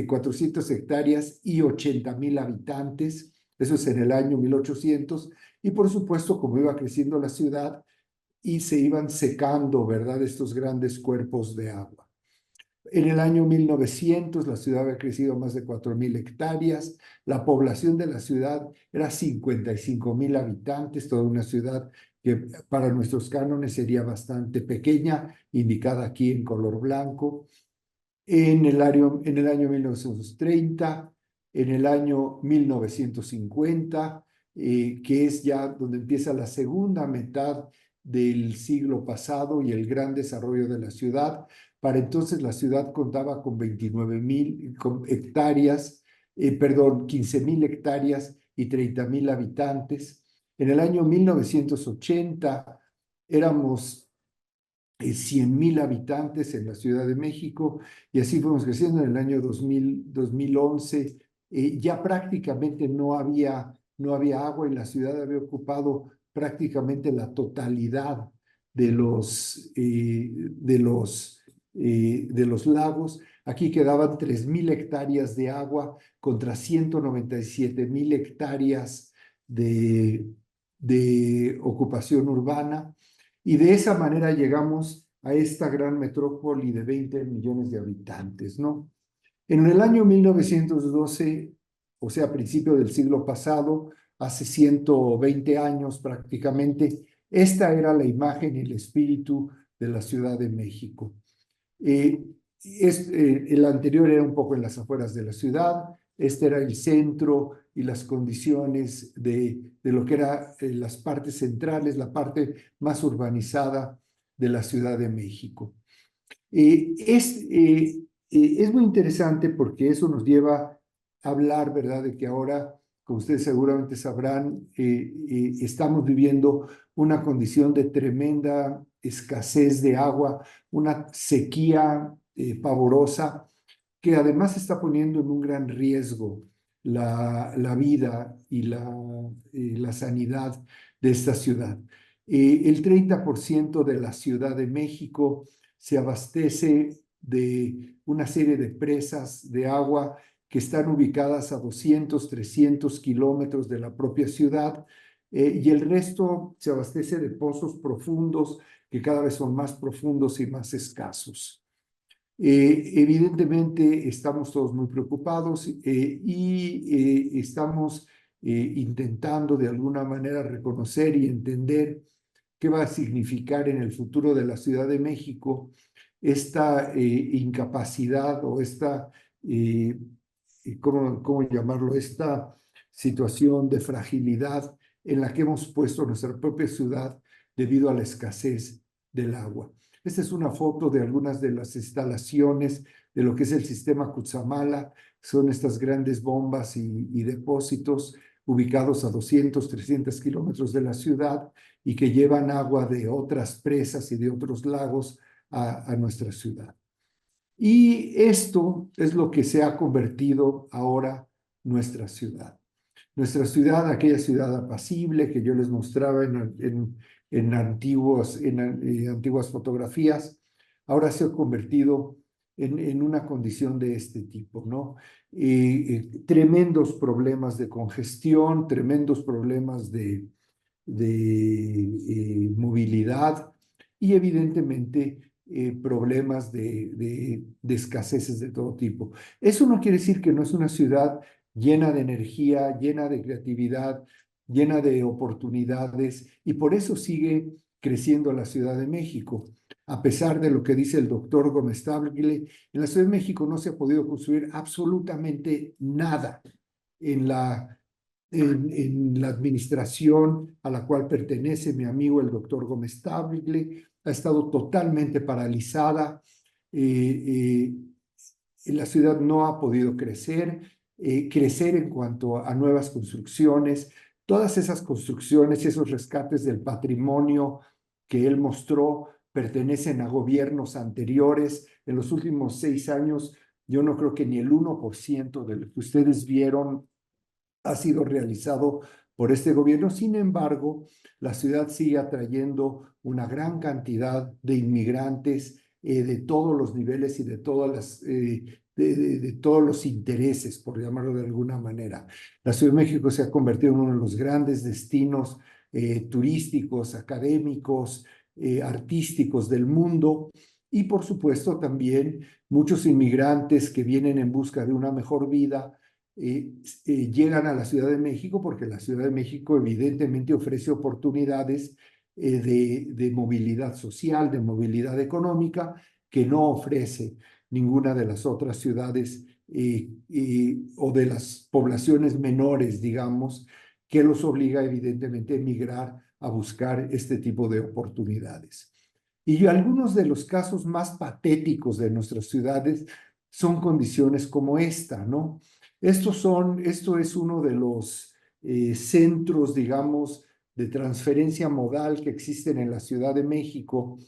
400 hectáreas y 80,000 habitantes. Eso es en el año 1800. Y por supuesto, como iba creciendo la ciudad y se iban secando, ¿verdad?, estos grandes cuerpos de agua. En el año 1900, la ciudad había crecido más de 4,000 hectáreas. La población de la ciudad era 55,000 habitantes, toda una ciudad que para nuestros cánones sería bastante pequeña, indicada aquí en color blanco. En el año 1930, en el año 1950, que es ya donde empieza la segunda mitad del siglo pasado y el gran desarrollo de la ciudad. Para entonces la ciudad contaba con 29,000 hectáreas, 15,000 hectáreas y 30,000 habitantes. En el año 1980 éramos 100,000 habitantes en la Ciudad de México, y así fuimos creciendo. En el año 2011 ya prácticamente no había agua y la ciudad había ocupado prácticamente la totalidad de los lagos. Aquí quedaban 3,000 hectáreas de agua contra 197,000 hectáreas de ocupación urbana. Y de esa manera llegamos a esta gran metrópoli de 20 millones de habitantes, ¿no? En el año 1912, o sea, a principios del siglo pasado, hace 120 años prácticamente, esta era la imagen y el espíritu de la Ciudad de México. El anterior era un poco en las afueras de la ciudad, este era el centro y las condiciones de lo que eran las partes centrales, la parte más urbanizada de la Ciudad de México. es muy interesante porque eso nos lleva a hablar, ¿verdad?, de que ahora, como ustedes seguramente sabrán, estamos viviendo una condición de tremenda escasez de agua, una sequía pavorosa, que además está poniendo en un gran riesgo la vida y la sanidad de esta ciudad. El 30% de la Ciudad de México se abastece de una serie de presas de agua que están ubicadas a 200, 300 kilómetros de la propia ciudad, y el resto se abastece de pozos profundos que cada vez son más profundos y más escasos. Evidentemente estamos todos muy preocupados y estamos intentando de alguna manera reconocer y entender qué va a significar en el futuro de la Ciudad de México esta incapacidad o esta, ¿cómo llamarlo? Esta situación de fragilidad en la que hemos puesto nuestra propia ciudad debido a la escasez del agua. Esta es una foto de algunas de las instalaciones de lo que es el sistema Cutzamala. Son estas grandes bombas y depósitos ubicados a 200, 300 kilómetros de la ciudad y que llevan agua de otras presas y de otros lagos a nuestra ciudad. Y esto es lo que se ha convertido ahora nuestra ciudad. Nuestra ciudad, aquella ciudad apacible que yo les mostraba en antiguas fotografías, ahora se ha convertido en una condición de este tipo, ¿no? Tremendos problemas de congestión, tremendos problemas de movilidad y evidentemente problemas de escaseces de todo tipo. Eso no quiere decir que no es una ciudad llena de energía, llena de creatividad, llena de oportunidades, y por eso sigue creciendo la Ciudad de México. A pesar de lo que dice el doctor Gómez Tagle, en la Ciudad de México no se ha podido construir absolutamente nada en la administración a la cual pertenece mi amigo el doctor Gómez Tagle. Ha estado totalmente paralizada. La ciudad no ha podido crecer en cuanto a nuevas construcciones. Todas esas construcciones y esos rescates del patrimonio que él mostró pertenecen a gobiernos anteriores. En los últimos 6 años, yo no creo que ni el 1% de lo que ustedes vieron ha sido realizado por este gobierno. Sin embargo, la ciudad sigue atrayendo una gran cantidad de inmigrantes de todos los niveles y de todas las de todos los intereses, por llamarlo de alguna manera. La Ciudad de México se ha convertido en uno de los grandes destinos turísticos, académicos, artísticos del mundo, y por supuesto también muchos inmigrantes que vienen en busca de una mejor vida llegan a la Ciudad de México porque la Ciudad de México evidentemente ofrece oportunidades de movilidad social, de movilidad económica, que no ofrece ninguna de las otras ciudades o de las poblaciones menores, digamos, que los obliga evidentemente a emigrar a buscar este tipo de oportunidades. Y algunos de los casos más patéticos de nuestras ciudades son condiciones como esta, ¿no? Esto es uno de los centros, digamos, de transferencia modal que existen en la Ciudad de México,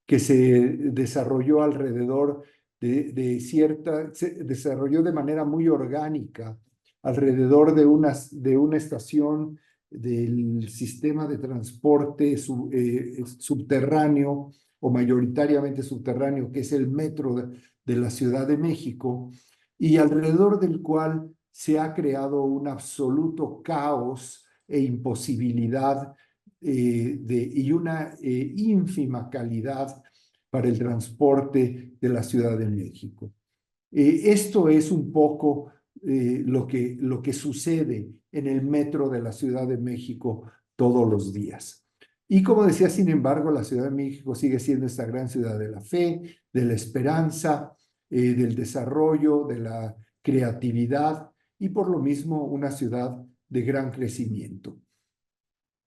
que se desarrolló alrededor se desarrolló de manera muy orgánica alrededor de una estación del sistema de transporte subterráneo o mayoritariamente subterráneo, que es el metro de la Ciudad de México, y alrededor del cual se ha creado un absoluto caos e imposibilidad y una ínfima calidad para el transporte de la Ciudad de México. Esto es un poco lo que sucede en el metro de la Ciudad de México todos los días. Y como decía, sin embargo, la Ciudad de México sigue siendo esta gran ciudad de la fe, de la esperanza, del desarrollo, de la creatividad y por lo mismo una ciudad de gran crecimiento.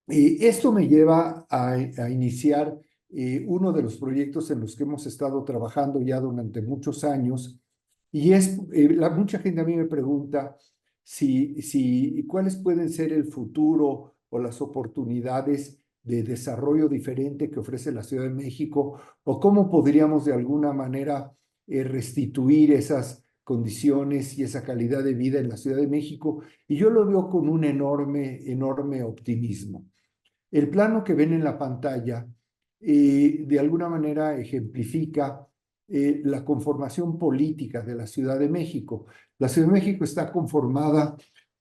Esto me lleva a iniciar uno de los proyectos en los que hemos estado trabajando ya durante muchos años, Y mucha gente a mí me pregunta cuáles pueden ser el futuro o las oportunidades de desarrollo diferente que ofrece la Ciudad de México, o cómo podríamos de alguna manera restituir esas condiciones y esa calidad de vida en la Ciudad de México. Y yo lo veo con un enorme optimismo. El plano que ven en la pantalla de alguna manera ejemplifica la conformación política de la Ciudad de México. La Ciudad de México está conformada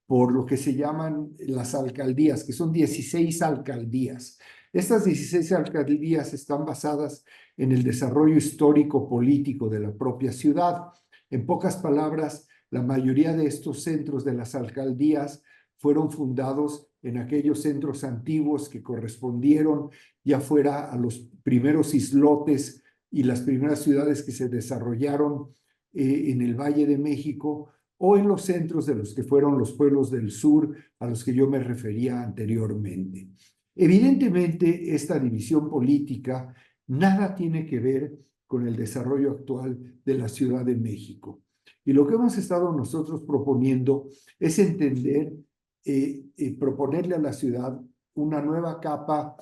por lo que se llaman las alcaldías, que son 16 alcaldías. Estas 16 alcaldías están basadas en el desarrollo histórico político de la propia ciudad. En pocas palabras, la mayoría de estos centros de las alcaldías fueron fundados en aquellos centros antiguos que correspondieron ya fuera a los primeros islotes y las primeras ciudades que se desarrollaron en el Valle de México, o en los centros de los que fueron los pueblos del sur a los que yo me refería anteriormente. Evidentemente, esta división política nada tiene que ver con el desarrollo actual de la Ciudad de México. Y lo que hemos estado nosotros proponiendo es entender, proponerle a la ciudad una nueva capa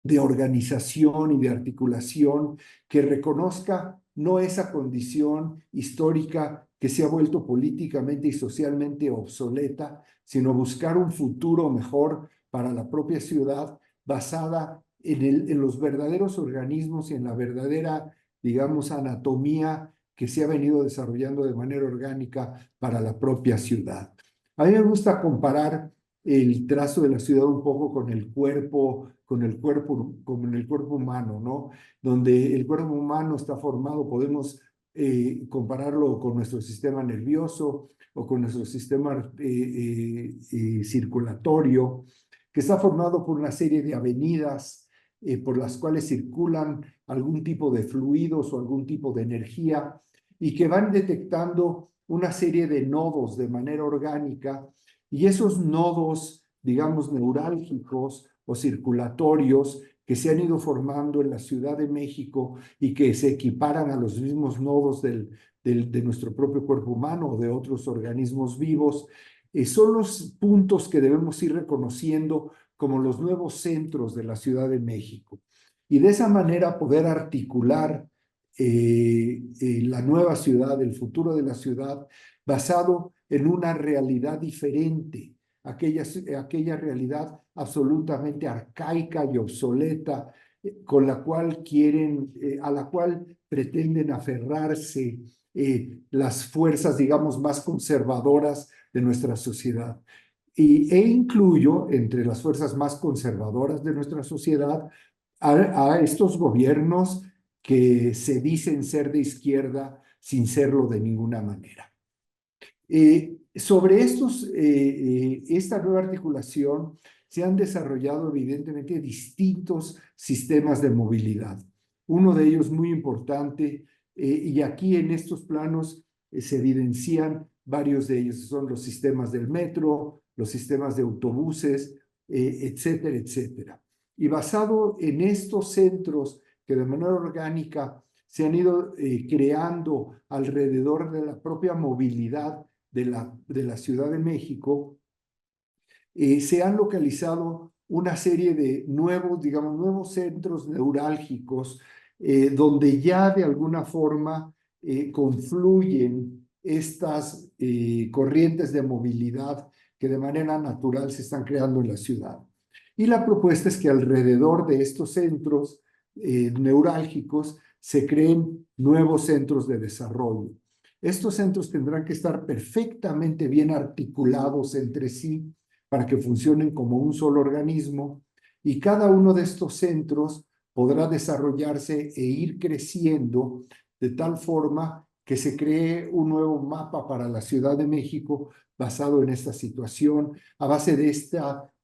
de organización y de articulación que reconozca no esa condición histórica que se ha vuelto políticamente y socialmente obsoleta, sino buscar un futuro mejor para la propia ciudad basada en los verdaderos organismos y en la verdadera, digamos, anatomía que se ha venido desarrollando de manera orgánica para la propia ciudad. A mí me gusta comparar el trazo de la ciudad un poco con el cuerpo humano, ¿no? Donde el cuerpo humano está formado, podemos compararlo con nuestro sistema nervioso o con nuestro sistema circulatorio, que está formado por una serie de avenidas por las cuales circulan algún tipo de fluidos o algún tipo de energía y que van detectando una serie de nodos de manera orgánica, y esos nodos, digamos, neurálgicos o circulatorios que se han ido formando en la Ciudad de México y que se equiparan a los mismos nodos de nuestro propio cuerpo humano o de otros organismos vivos, son los puntos que debemos ir reconociendo como los nuevos centros de la Ciudad de México. Y de esa manera poder articular la nueva ciudad, el futuro de la ciudad, basado en una realidad diferente, aquella realidad absolutamente arcaica y obsoleta con la cual a la cual pretenden aferrarse las fuerzas, digamos, más conservadoras de nuestra sociedad. E incluyo entre las fuerzas más conservadoras de nuestra sociedad a estos gobiernos que se dicen ser de izquierda sin serlo de ninguna manera. Sobre esta nueva articulación se han desarrollado evidentemente distintos sistemas de movilidad. Uno de ellos muy importante, y aquí en estos planos se evidencian varios de ellos, son los sistemas del metro, los sistemas de autobuses, etcétera, etcétera. Y basado en estos centros que de manera orgánica se han ido creando alrededor de la propia movilidad de la Ciudad de México, se han localizado una serie de nuevos centros neurálgicos donde ya de alguna forma confluyen estas corrientes de movilidad que de manera natural se están creando en la ciudad. Y la propuesta es que alrededor de estos centros neurálgicos se creen nuevos centros de desarrollo. Estos centros tendrán que estar perfectamente bien articulados entre sí para que funcionen como un solo organismo, y cada uno de estos centros podrá desarrollarse e ir creciendo de tal forma que se cree un nuevo mapa para la Ciudad de México basado en esta situación, a base de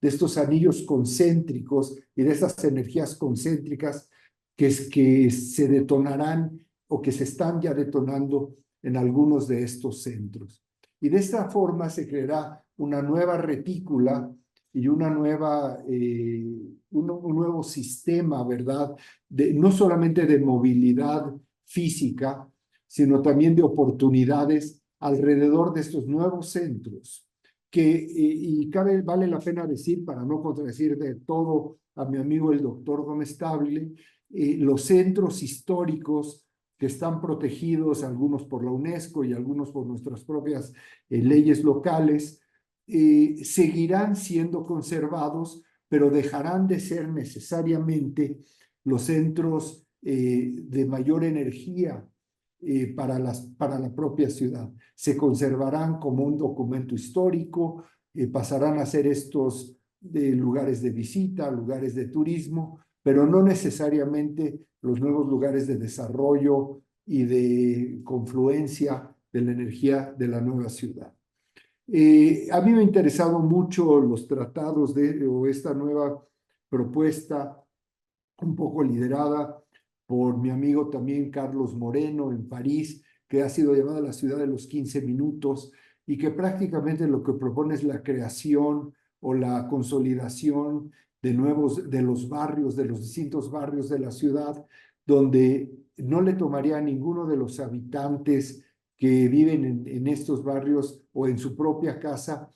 estos anillos concéntricos y de estas energías concéntricas que se detonarán o que se están ya detonando en algunos de estos centros. Y de esta forma se creará una nueva retícula y un nuevo sistema, ¿verdad? No solamente de movilidad física, sino también de oportunidades alrededor de estos nuevos centros, y vale la pena decir, para no contradecir de todo a mi amigo el doctor Gómez Tagle, los centros históricos que están protegidos, algunos por la UNESCO y algunos por nuestras propias leyes locales, seguirán siendo conservados, pero dejarán de ser necesariamente los centros de mayor energía para la propia ciudad. Se conservarán como un documento histórico, pasarán a ser estos lugares de visita, lugares de turismo, pero no necesariamente los nuevos lugares de desarrollo y de confluencia de la energía de la nueva ciudad. A mí me ha interesado mucho los tratados o esta nueva propuesta, un poco liderada por mi amigo también Carlos Moreno en París, que ha sido llamada la ciudad de los 15 minutos y que prácticamente lo que propone es la creación o la consolidación de los barrios, de los distintos barrios de la ciudad, donde no le tomaría a ninguno de los habitantes que viven en estos barrios o en su propia casa,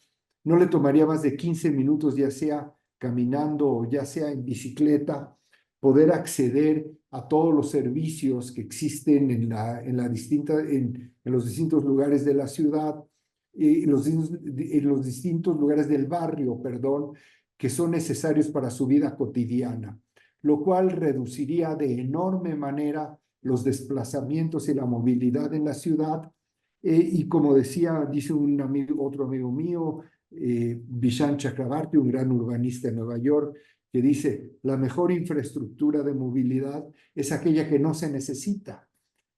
no le tomaría más de 15 minutos, ya sea caminando o ya sea en bicicleta, poder acceder a todos los servicios que existen en los distintos lugares de la ciudad, en los distintos lugares del barrio, perdón, que son necesarios para su vida cotidiana, lo cual reduciría de enorme manera los desplazamientos y la movilidad en la ciudad. Y como dice otro amigo mío, Vishaan Chakrabarty, un gran urbanista en Nueva York, que dice, la mejor infraestructura de movilidad es aquella que no se necesita.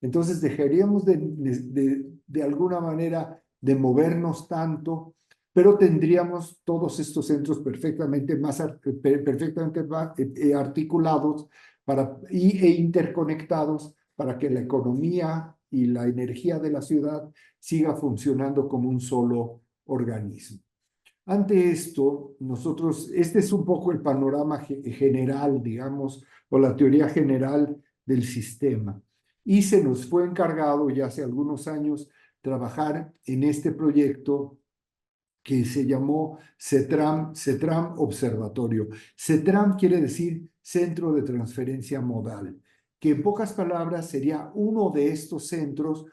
Entonces dejaríamos de alguna manera de movernos tanto, pero tendríamos todos estos centros perfectamente articulados e interconectados para que la economía y la energía de la ciudad siga funcionando como un solo organismo. Ante esto, este es un poco el panorama general, digamos, o la teoría general del sistema. Y se nos fue encargado ya hace algunos años trabajar en este proyecto que se llamó CETRAM Observatorio. CETRAM quiere decir Centro de Transferencia Modal, que en pocas palabras sería uno de estos centros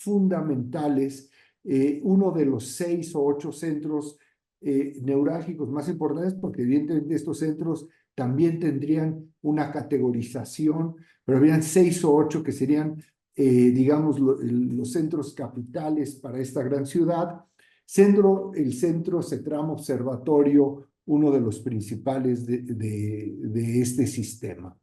fundamentales, uno de los 6 o 8 centros neurálgicos más importantes, porque evidentemente estos centros también tendrían una categorización, pero habrían 6 o 8 que serían, digamos, los centros capitales para esta gran ciudad. El centro CETRAM Observatorio, uno de los principales de este sistema.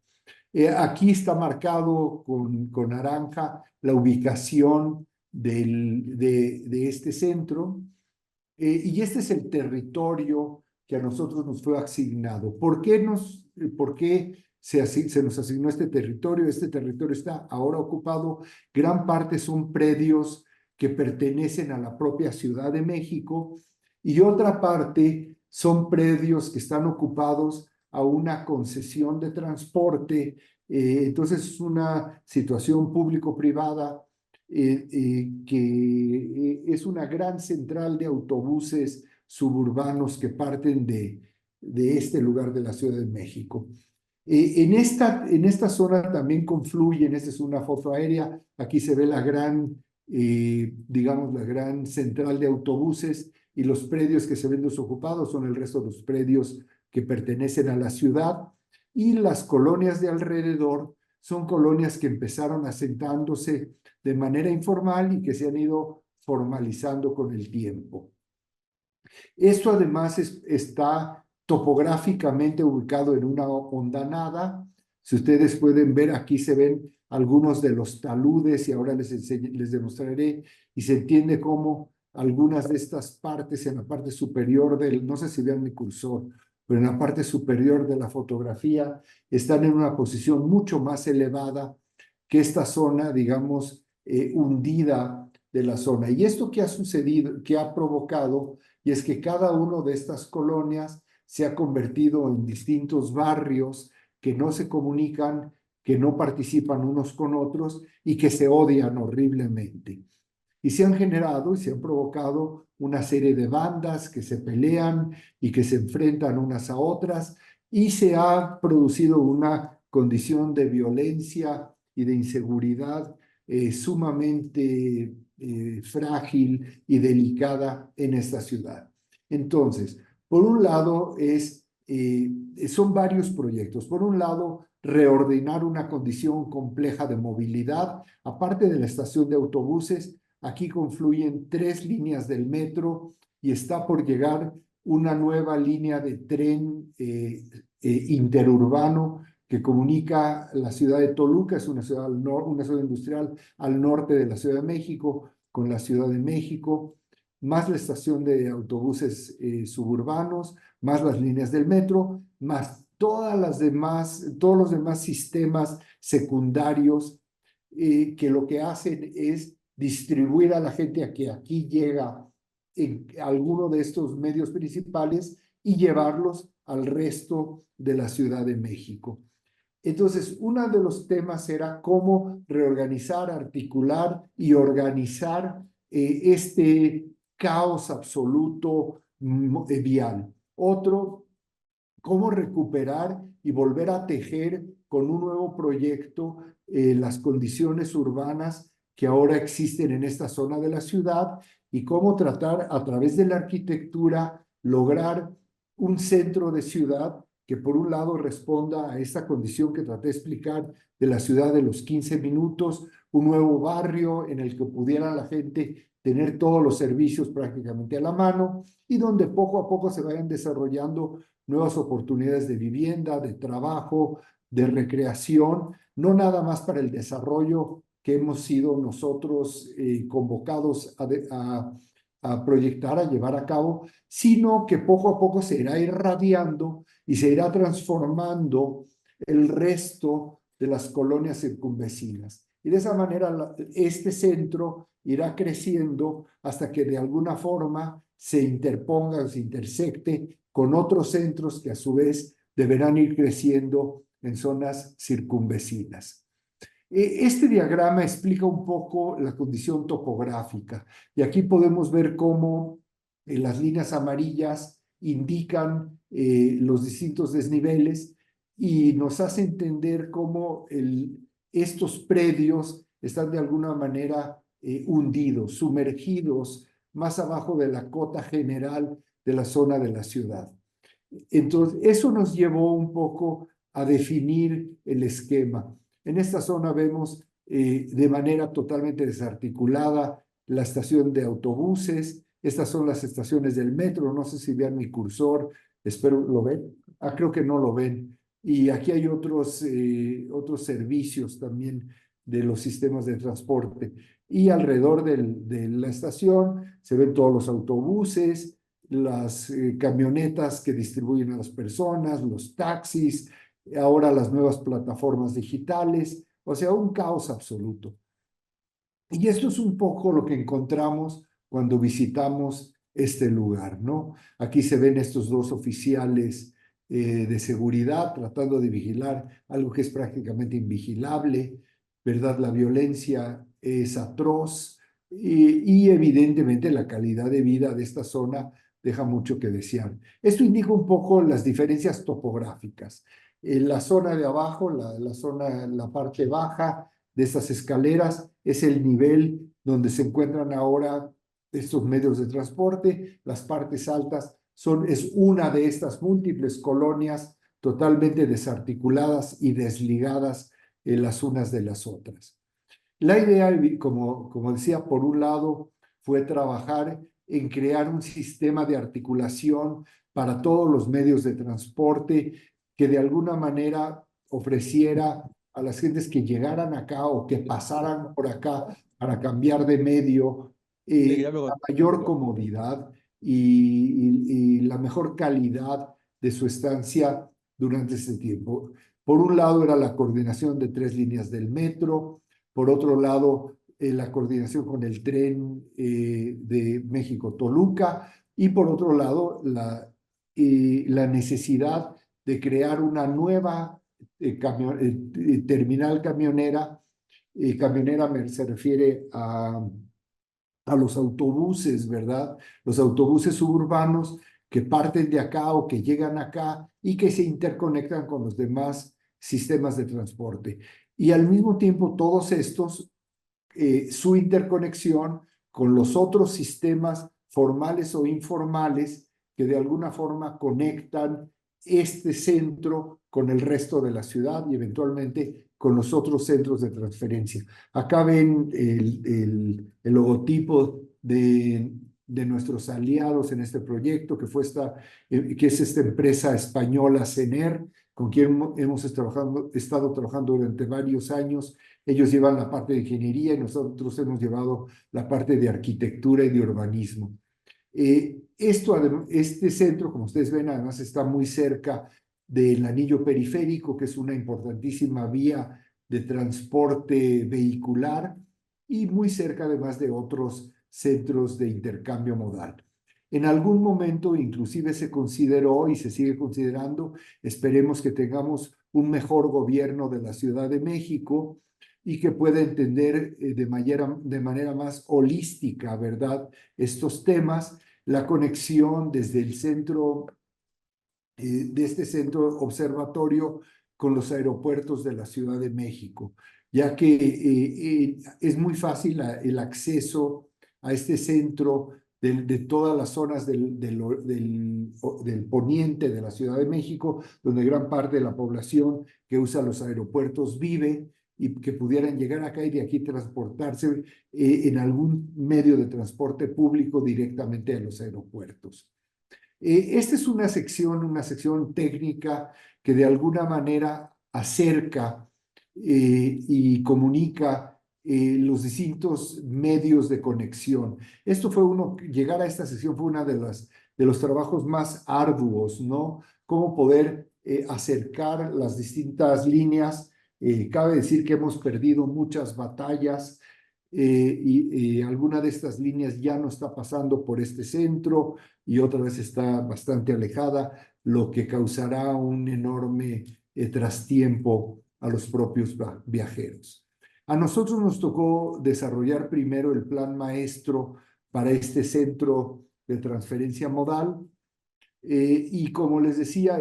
Aquí está marcado con naranja la ubicación de este centro, y este es el territorio que a nosotros nos fue asignado. ¿Por qué se nos asignó este territorio? Este territorio está ahora ocupado, gran parte son predios que pertenecen a la propia Ciudad de México, y otra parte son predios que están ocupados a una concesión de transporte. Entonces es una situación público-privada que es una gran central de autobuses suburbanos que parten de este lugar de la Ciudad de México. En esta zona también confluyen, esta es una foto aérea, aquí se ve digamos, la gran central de autobuses, y los predios que se ven desocupados son el resto de los predios que pertenecen a la ciudad, y las colonias de alrededor son colonias que empezaron asentándose de manera informal y que se han ido formalizando con el tiempo. Esto además está topográficamente ubicado en una hondanada. Si ustedes pueden ver, aquí se ven algunos de los taludes, y ahora les demostraré, y se entiende cómo algunas de estas partes en la parte superior no sé si vean mi cursor, pero en la parte superior de la fotografía están en una posición mucho más elevada que esta zona, digamos, hundida de la zona. Y esto que ha sucedido, que ha provocado, y es que cada uno de estas colonias se ha convertido en distintos barrios que no se comunican, que no participan unos con otros y que se odian horriblemente. Y se han generado y se han provocado una serie de bandas que se pelean y que se enfrentan unas a otras, y se ha producido una condición de violencia y de inseguridad sumamente frágil y delicada en esta ciudad. Entonces, por un lado son varios proyectos. Por un lado, reordenar una condición compleja de movilidad. Aparte de la estación de autobuses, aquí confluyen 3 líneas del metro y está por llegar una nueva línea de tren interurbano que comunica la ciudad de Toluca, es una ciudad, una ciudad industrial al norte de la Ciudad de México, con la Ciudad de México, más la estación de autobuses suburbanos, más las líneas del metro, más todos los demás sistemas secundarios que lo que hacen es distribuir a la gente a que aquí llega en alguno de estos medios principales y llevarlos al resto de la Ciudad de México. Entonces, uno de los temas era cómo reorganizar, articular y organizar este caos absoluto vial. Otro, cómo recuperar y volver a tejer con un nuevo proyecto las condiciones urbanas que ahora existen en esta zona de la ciudad y cómo tratar a través de la arquitectura lograr un centro de ciudad que por un lado responda a esta condición que traté de explicar de la ciudad de los 15 minutos, un nuevo barrio en el que pudiera la gente tener todos los servicios prácticamente a la mano y donde poco a poco se vayan desarrollando nuevas oportunidades de vivienda, de trabajo, de recreación, no nada más para el desarrollo que hemos sido nosotros convocados a proyectar, a llevar a cabo, sino que poco a poco se irá irradiando y se irá transformando el resto de las colonias circunvecinas. Y de esa manera este centro irá creciendo hasta que de alguna forma se interponga, se intersecte con otros centros que a su vez deberán ir creciendo en zonas circunvecinas. Este diagrama explica un poco la condición topográfica y aquí podemos ver cómo las líneas amarillas indican los distintos desniveles y nos hace entender cómo estos predios están de alguna manera hundidos, sumergidos más abajo de la cota general de la zona de la ciudad. Entonces, eso nos llevó un poco a definir el esquema. En esta zona vemos de manera totalmente desarticulada la estación de autobuses. Estas son las estaciones del metro. No sé si vean mi cursor. Espero, ¿lo ven? Creo que no lo ven. Y aquí hay otros servicios también de los sistemas de transporte. Y alrededor de la estación se ven todos los autobuses, las camionetas que distribuyen a las personas, los taxis, ahora las nuevas plataformas digitales, o sea, un caos absoluto. Y esto es un poco lo que encontramos cuando visitamos este lugar, ¿no? Aquí se ven estos 2 oficiales de seguridad tratando de vigilar algo que es prácticamente invigilable, ¿verdad? La violencia es atroz y evidentemente la calidad de vida de esta zona deja mucho que desear. Esto indica un poco las diferencias topográficas. La zona de abajo, la parte baja de estas escaleras es el nivel donde se encuentran ahora estos medios de transporte. Las partes altas es una de estas múltiples colonias totalmente desarticuladas y desligadas las unas de las otras. La idea, como decía, por un lado fue trabajar en crear un sistema de articulación para todos los medios de transporte que de alguna manera ofreciera a las gentes que llegaran acá o que pasaran por acá para cambiar de medio la mayor comodidad y la mejor calidad de su estancia durante este tiempo. Por un lado era la coordinación de 3 líneas del metro, por otro lado la coordinación con el tren de México-Toluca y por otro lado la necesidad de crear una nueva terminal camionera. Camionera se refiere a los autobuses, ¿verdad? Los autobuses suburbanos que parten de acá o que llegan acá y que se interconectan con los demás sistemas de transporte. Y al mismo tiempo todos estos, su interconexión con los otros sistemas formales o informales que de alguna forma conectan este centro con el resto de la ciudad y eventualmente con los otros centros de transferencia. Acá ven el logotipo de nuestros aliados en este proyecto, que es esta empresa española CENER, con quien hemos estado trabajando durante varios años. Ellos llevan la parte de ingeniería y nosotros hemos llevado la parte de arquitectura y de urbanismo. Este centro, como ustedes ven, además está muy cerca del anillo periférico, que es una importantísima vía de transporte vehicular, y muy cerca además de otros centros de intercambio modal. En algún momento inclusive se consideró y se sigue considerando, esperemos que tengamos un mejor gobierno de la Ciudad de México y que pueda entender de manera más holística, ¿verdad?, estos temas, la conexión desde el centro, de este centro observatorio con los aeropuertos de la Ciudad de México, ya que es muy fácil el acceso a este centro de todas las zonas del poniente de la Ciudad de México, donde gran parte de la población que usa los aeropuertos vive, y que pudieran llegar acá y de aquí transportarse en algún medio de transporte público directamente a los aeropuertos. Esta es una sección técnica que de alguna manera acerca y comunica los distintos medios de conexión. Llegar a esta sección fue uno de los trabajos más arduos, ¿no? Cómo poder acercar las distintas líneas. Cabe decir que hemos perdido muchas batallas y alguna de estas líneas ya no está pasando por este centro y otra vez está bastante alejada, lo que causará un enorme trastiempo a los propios viajeros. A nosotros nos tocó desarrollar primero el plan maestro para este centro de transferencia modal y como les decía,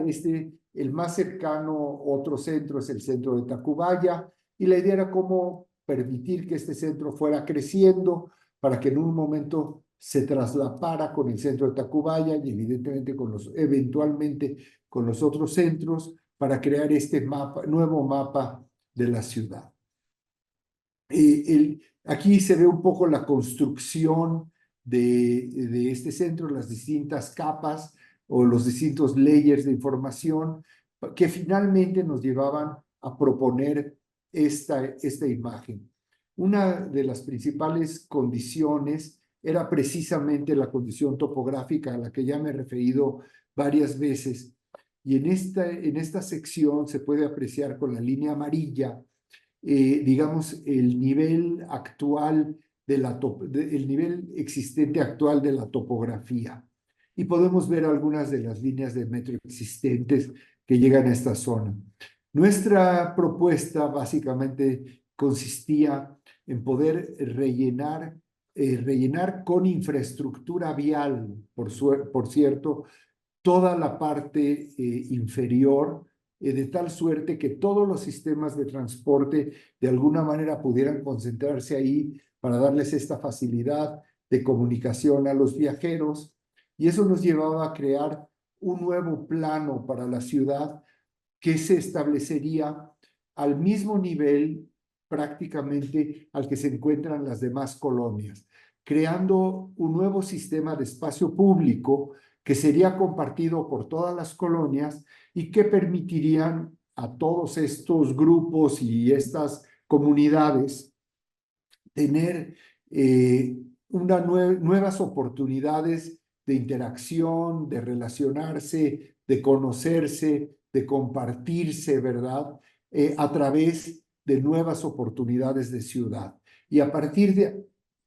el más cercano otro centro es el centro de Tacubaya, y la idea era cómo permitir que este centro fuera creciendo para que en un momento se traslapara con el centro de Tacubaya y evidentemente eventualmente con los otros centros para crear este nuevo mapa de la ciudad. Aquí se ve un poco la construcción de este centro, las distintas capas o los distintos layers de información que finalmente nos llevaban a proponer esta imagen. Una de las principales condiciones era precisamente la condición topográfica a la que ya me he referido varias veces, y en esta sección se puede apreciar con la línea amarilla, digamos, el nivel actual el nivel existente actual de la topografía. Y podemos ver algunas de las líneas de metro existentes que llegan a esta zona. Nuestra propuesta básicamente consistía en poder rellenar con infraestructura vial, por cierto, toda la parte inferior, de tal suerte que todos los sistemas de transporte de alguna manera pudieran concentrarse ahí para darles esta facilidad de comunicación a los viajeros. Y eso nos llevaba a crear un nuevo plano para la ciudad que se establecería al mismo nivel prácticamente al que se encuentran las demás colonias, creando un nuevo sistema de espacio público que sería compartido por todas las colonias y que permitirían a todos estos grupos y estas comunidades tener nuevas oportunidades de interacción, de relacionarse, de conocerse, de compartirse, ¿verdad? A través de nuevas oportunidades de ciudad. Y a partir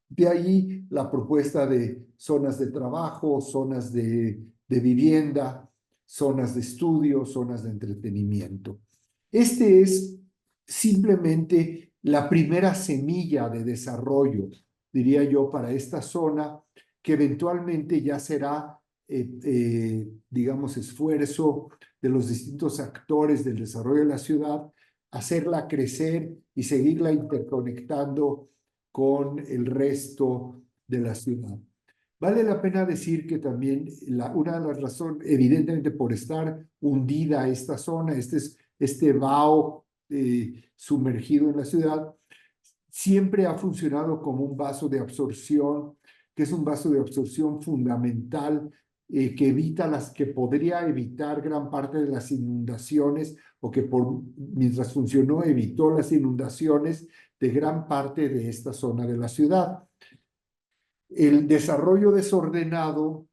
de ahí, la propuesta de zonas de trabajo, zonas de vivienda, zonas de estudio, zonas de entretenimiento. Este es simplemente la primera semilla de desarrollo, diría yo, para esta zona, que eventualmente ya será, digamos, esfuerzo de los distintos actores del desarrollo de la ciudad, hacerla crecer y seguirla interconectando con el resto de la ciudad. Vale la pena decir que también una de las razones, evidentemente por estar hundida esta zona, este vaho sumergido en la ciudad, siempre ha funcionado como un vaso de absorción, que es un vaso de absorción fundamental que podría evitar gran parte de las inundaciones, o que mientras funcionó evitó las inundaciones de gran parte de esta zona de la ciudad. El desarrollo desordenado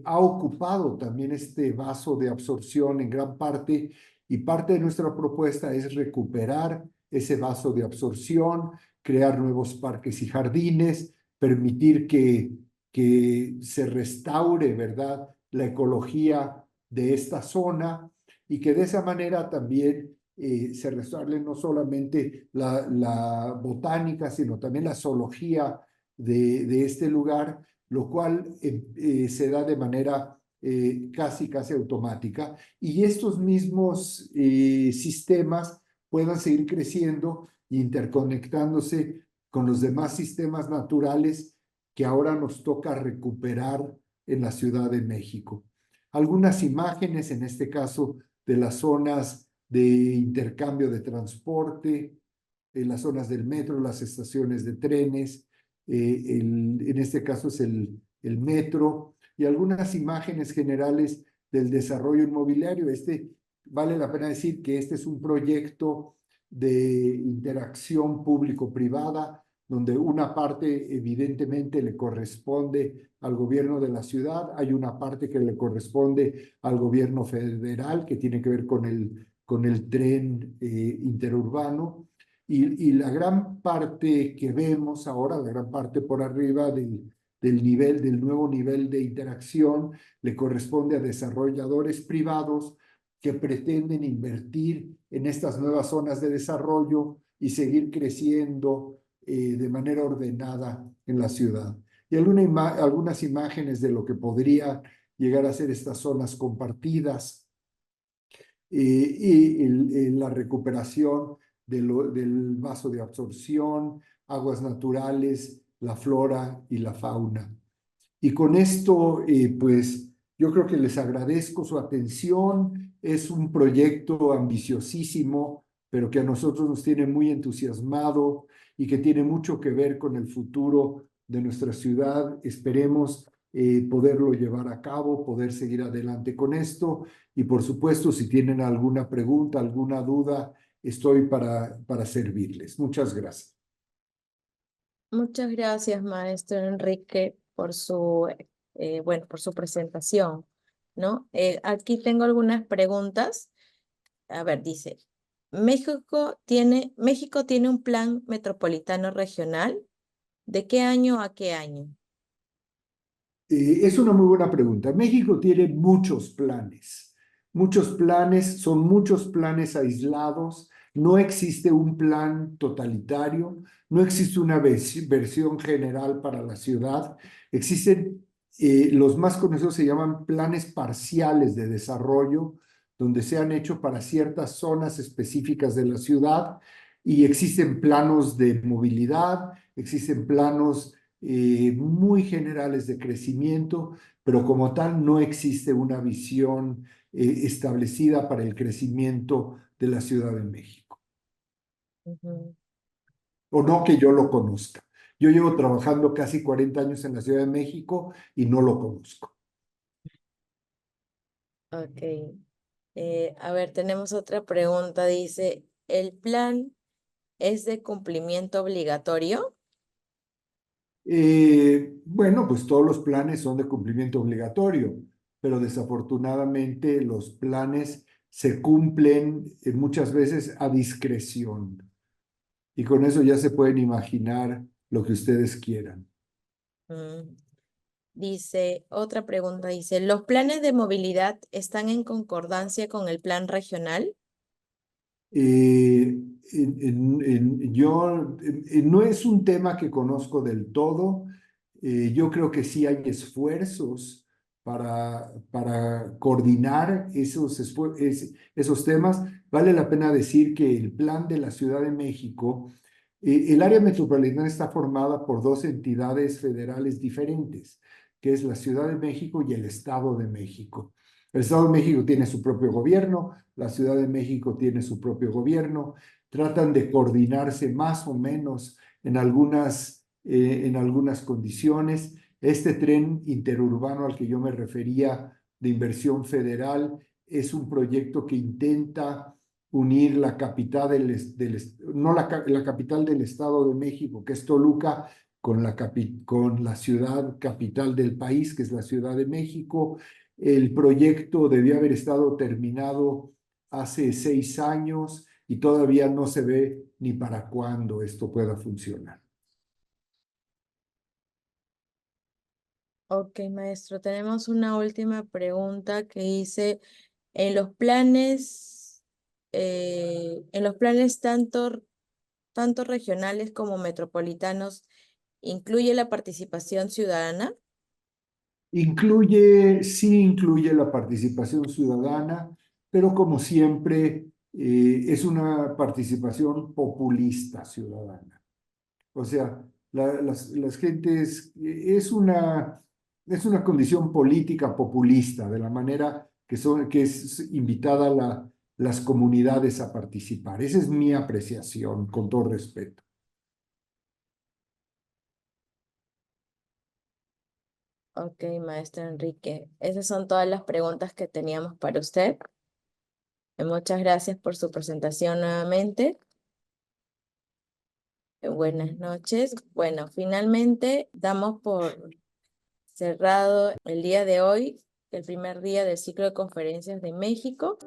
ha ocupado también este vaso de absorción en gran parte, y parte de nuestra propuesta es recuperar ese vaso de absorción, crear nuevos parques y jardines, permitir que se restaure, ¿verdad?, la ecología de esta zona, y que de esa manera también se restaure no solamente la botánica, sino también la zoología de este lugar, lo cual se da de manera casi automática, y estos mismos sistemas puedan seguir creciendo e interconectándose con los demás sistemas naturales que ahora nos toca recuperar en la Ciudad de México. Algunas imágenes, en este caso, de las zonas de intercambio de transporte, las zonas del metro, las estaciones de trenes, en este caso es el metro, y algunas imágenes generales del desarrollo inmobiliario. Vale la pena decir que este es un proyecto de interacción público-privada, donde una parte evidentemente le corresponde al gobierno de la ciudad, hay una parte que le corresponde al gobierno federal, que tiene que ver con el tren interurbano, y la gran parte que vemos ahora, la gran parte por arriba del nuevo nivel de interacción, le corresponde a desarrolladores privados que pretenden invertir en estas nuevas zonas de desarrollo y seguir creciendo de manera ordenada en la ciudad. Y algunas imágenes de lo que podría llegar a ser estas zonas compartidas, y la recuperación del vaso de absorción, aguas naturales, la flora y la fauna. Y con esto, pues yo creo que les agradezco su atención. Es un proyecto ambiciosísimo, pero que a nosotros nos tiene muy entusiasmado y que tiene mucho que ver con el futuro de nuestra ciudad. Esperemos poderlo llevar a cabo, poder seguir adelante con esto. Y por supuesto, si tienen alguna pregunta, alguna duda, estoy para servirles. Muchas gracias. Muchas gracias, maestro Enrique, por su, por su presentación, ¿no? Aquí tengo algunas preguntas. A ver, dice, México tiene un plan metropolitano regional. ¿De qué año a qué año? Es una muy buena pregunta. México tiene muchos planes, son muchos planes aislados. No existe un plan totalitario, no existe una versión general para la ciudad. Existen, los más conocidos se llaman planes parciales de desarrollo, donde se han hecho para ciertas zonas específicas de la ciudad, y existen planos de movilidad, existen planos muy generales de crecimiento, pero como tal no existe una visión establecida para el crecimiento de la Ciudad de México. O no que yo lo conozca. Yo llevo trabajando casi 40 años en la Ciudad de México y no lo conozco. Ok. A ver, tenemos otra pregunta. Dice, ¿el plan es de cumplimiento obligatorio? Bueno, pues todos los planes son de cumplimiento obligatorio, pero desafortunadamente los planes se cumplen muchas veces a discreción. Y con eso ya se pueden imaginar lo que ustedes quieran. Dice, otra pregunta, dice, ¿los planes de movilidad están en concordancia con el plan regional? No es un tema que conozco del todo. Yo creo que sí hay esfuerzos para coordinar esos temas. Vale la pena decir que el plan de la Ciudad de México, el área metropolitana está formada por dos entidades federales diferentes, que es la Ciudad de México y el Estado de México. El Estado de México tiene su propio gobierno, la Ciudad de México tiene su propio gobierno, tratan de coordinarse más o menos en algunas condiciones. Este tren interurbano al que yo me refería de inversión federal es un proyecto que intenta unir la capital la capital del Estado de México, que es Toluca, con la ciudad capital del país, que es la Ciudad de México. El proyecto debió haber estado terminado hace 6 años y todavía no se ve ni para cuándo esto pueda funcionar. Ok, maestro, tenemos una última pregunta que dice, en los planes tanto regionales como metropolitanos, ¿incluye la participación ciudadana? Sí incluye la participación ciudadana, pero como siempre, es una participación populista ciudadana. O sea, las gentes, es una condición política populista, de la manera que es invitada las comunidades a participar. Esa es mi apreciación, con todo respeto. Ok, maestro Enrique, esas son todas las preguntas que teníamos para usted. Muchas gracias por su presentación nuevamente. Buenas noches. Bueno, finalmente damos por cerrado el día de hoy, el primer día del ciclo de conferencias de México.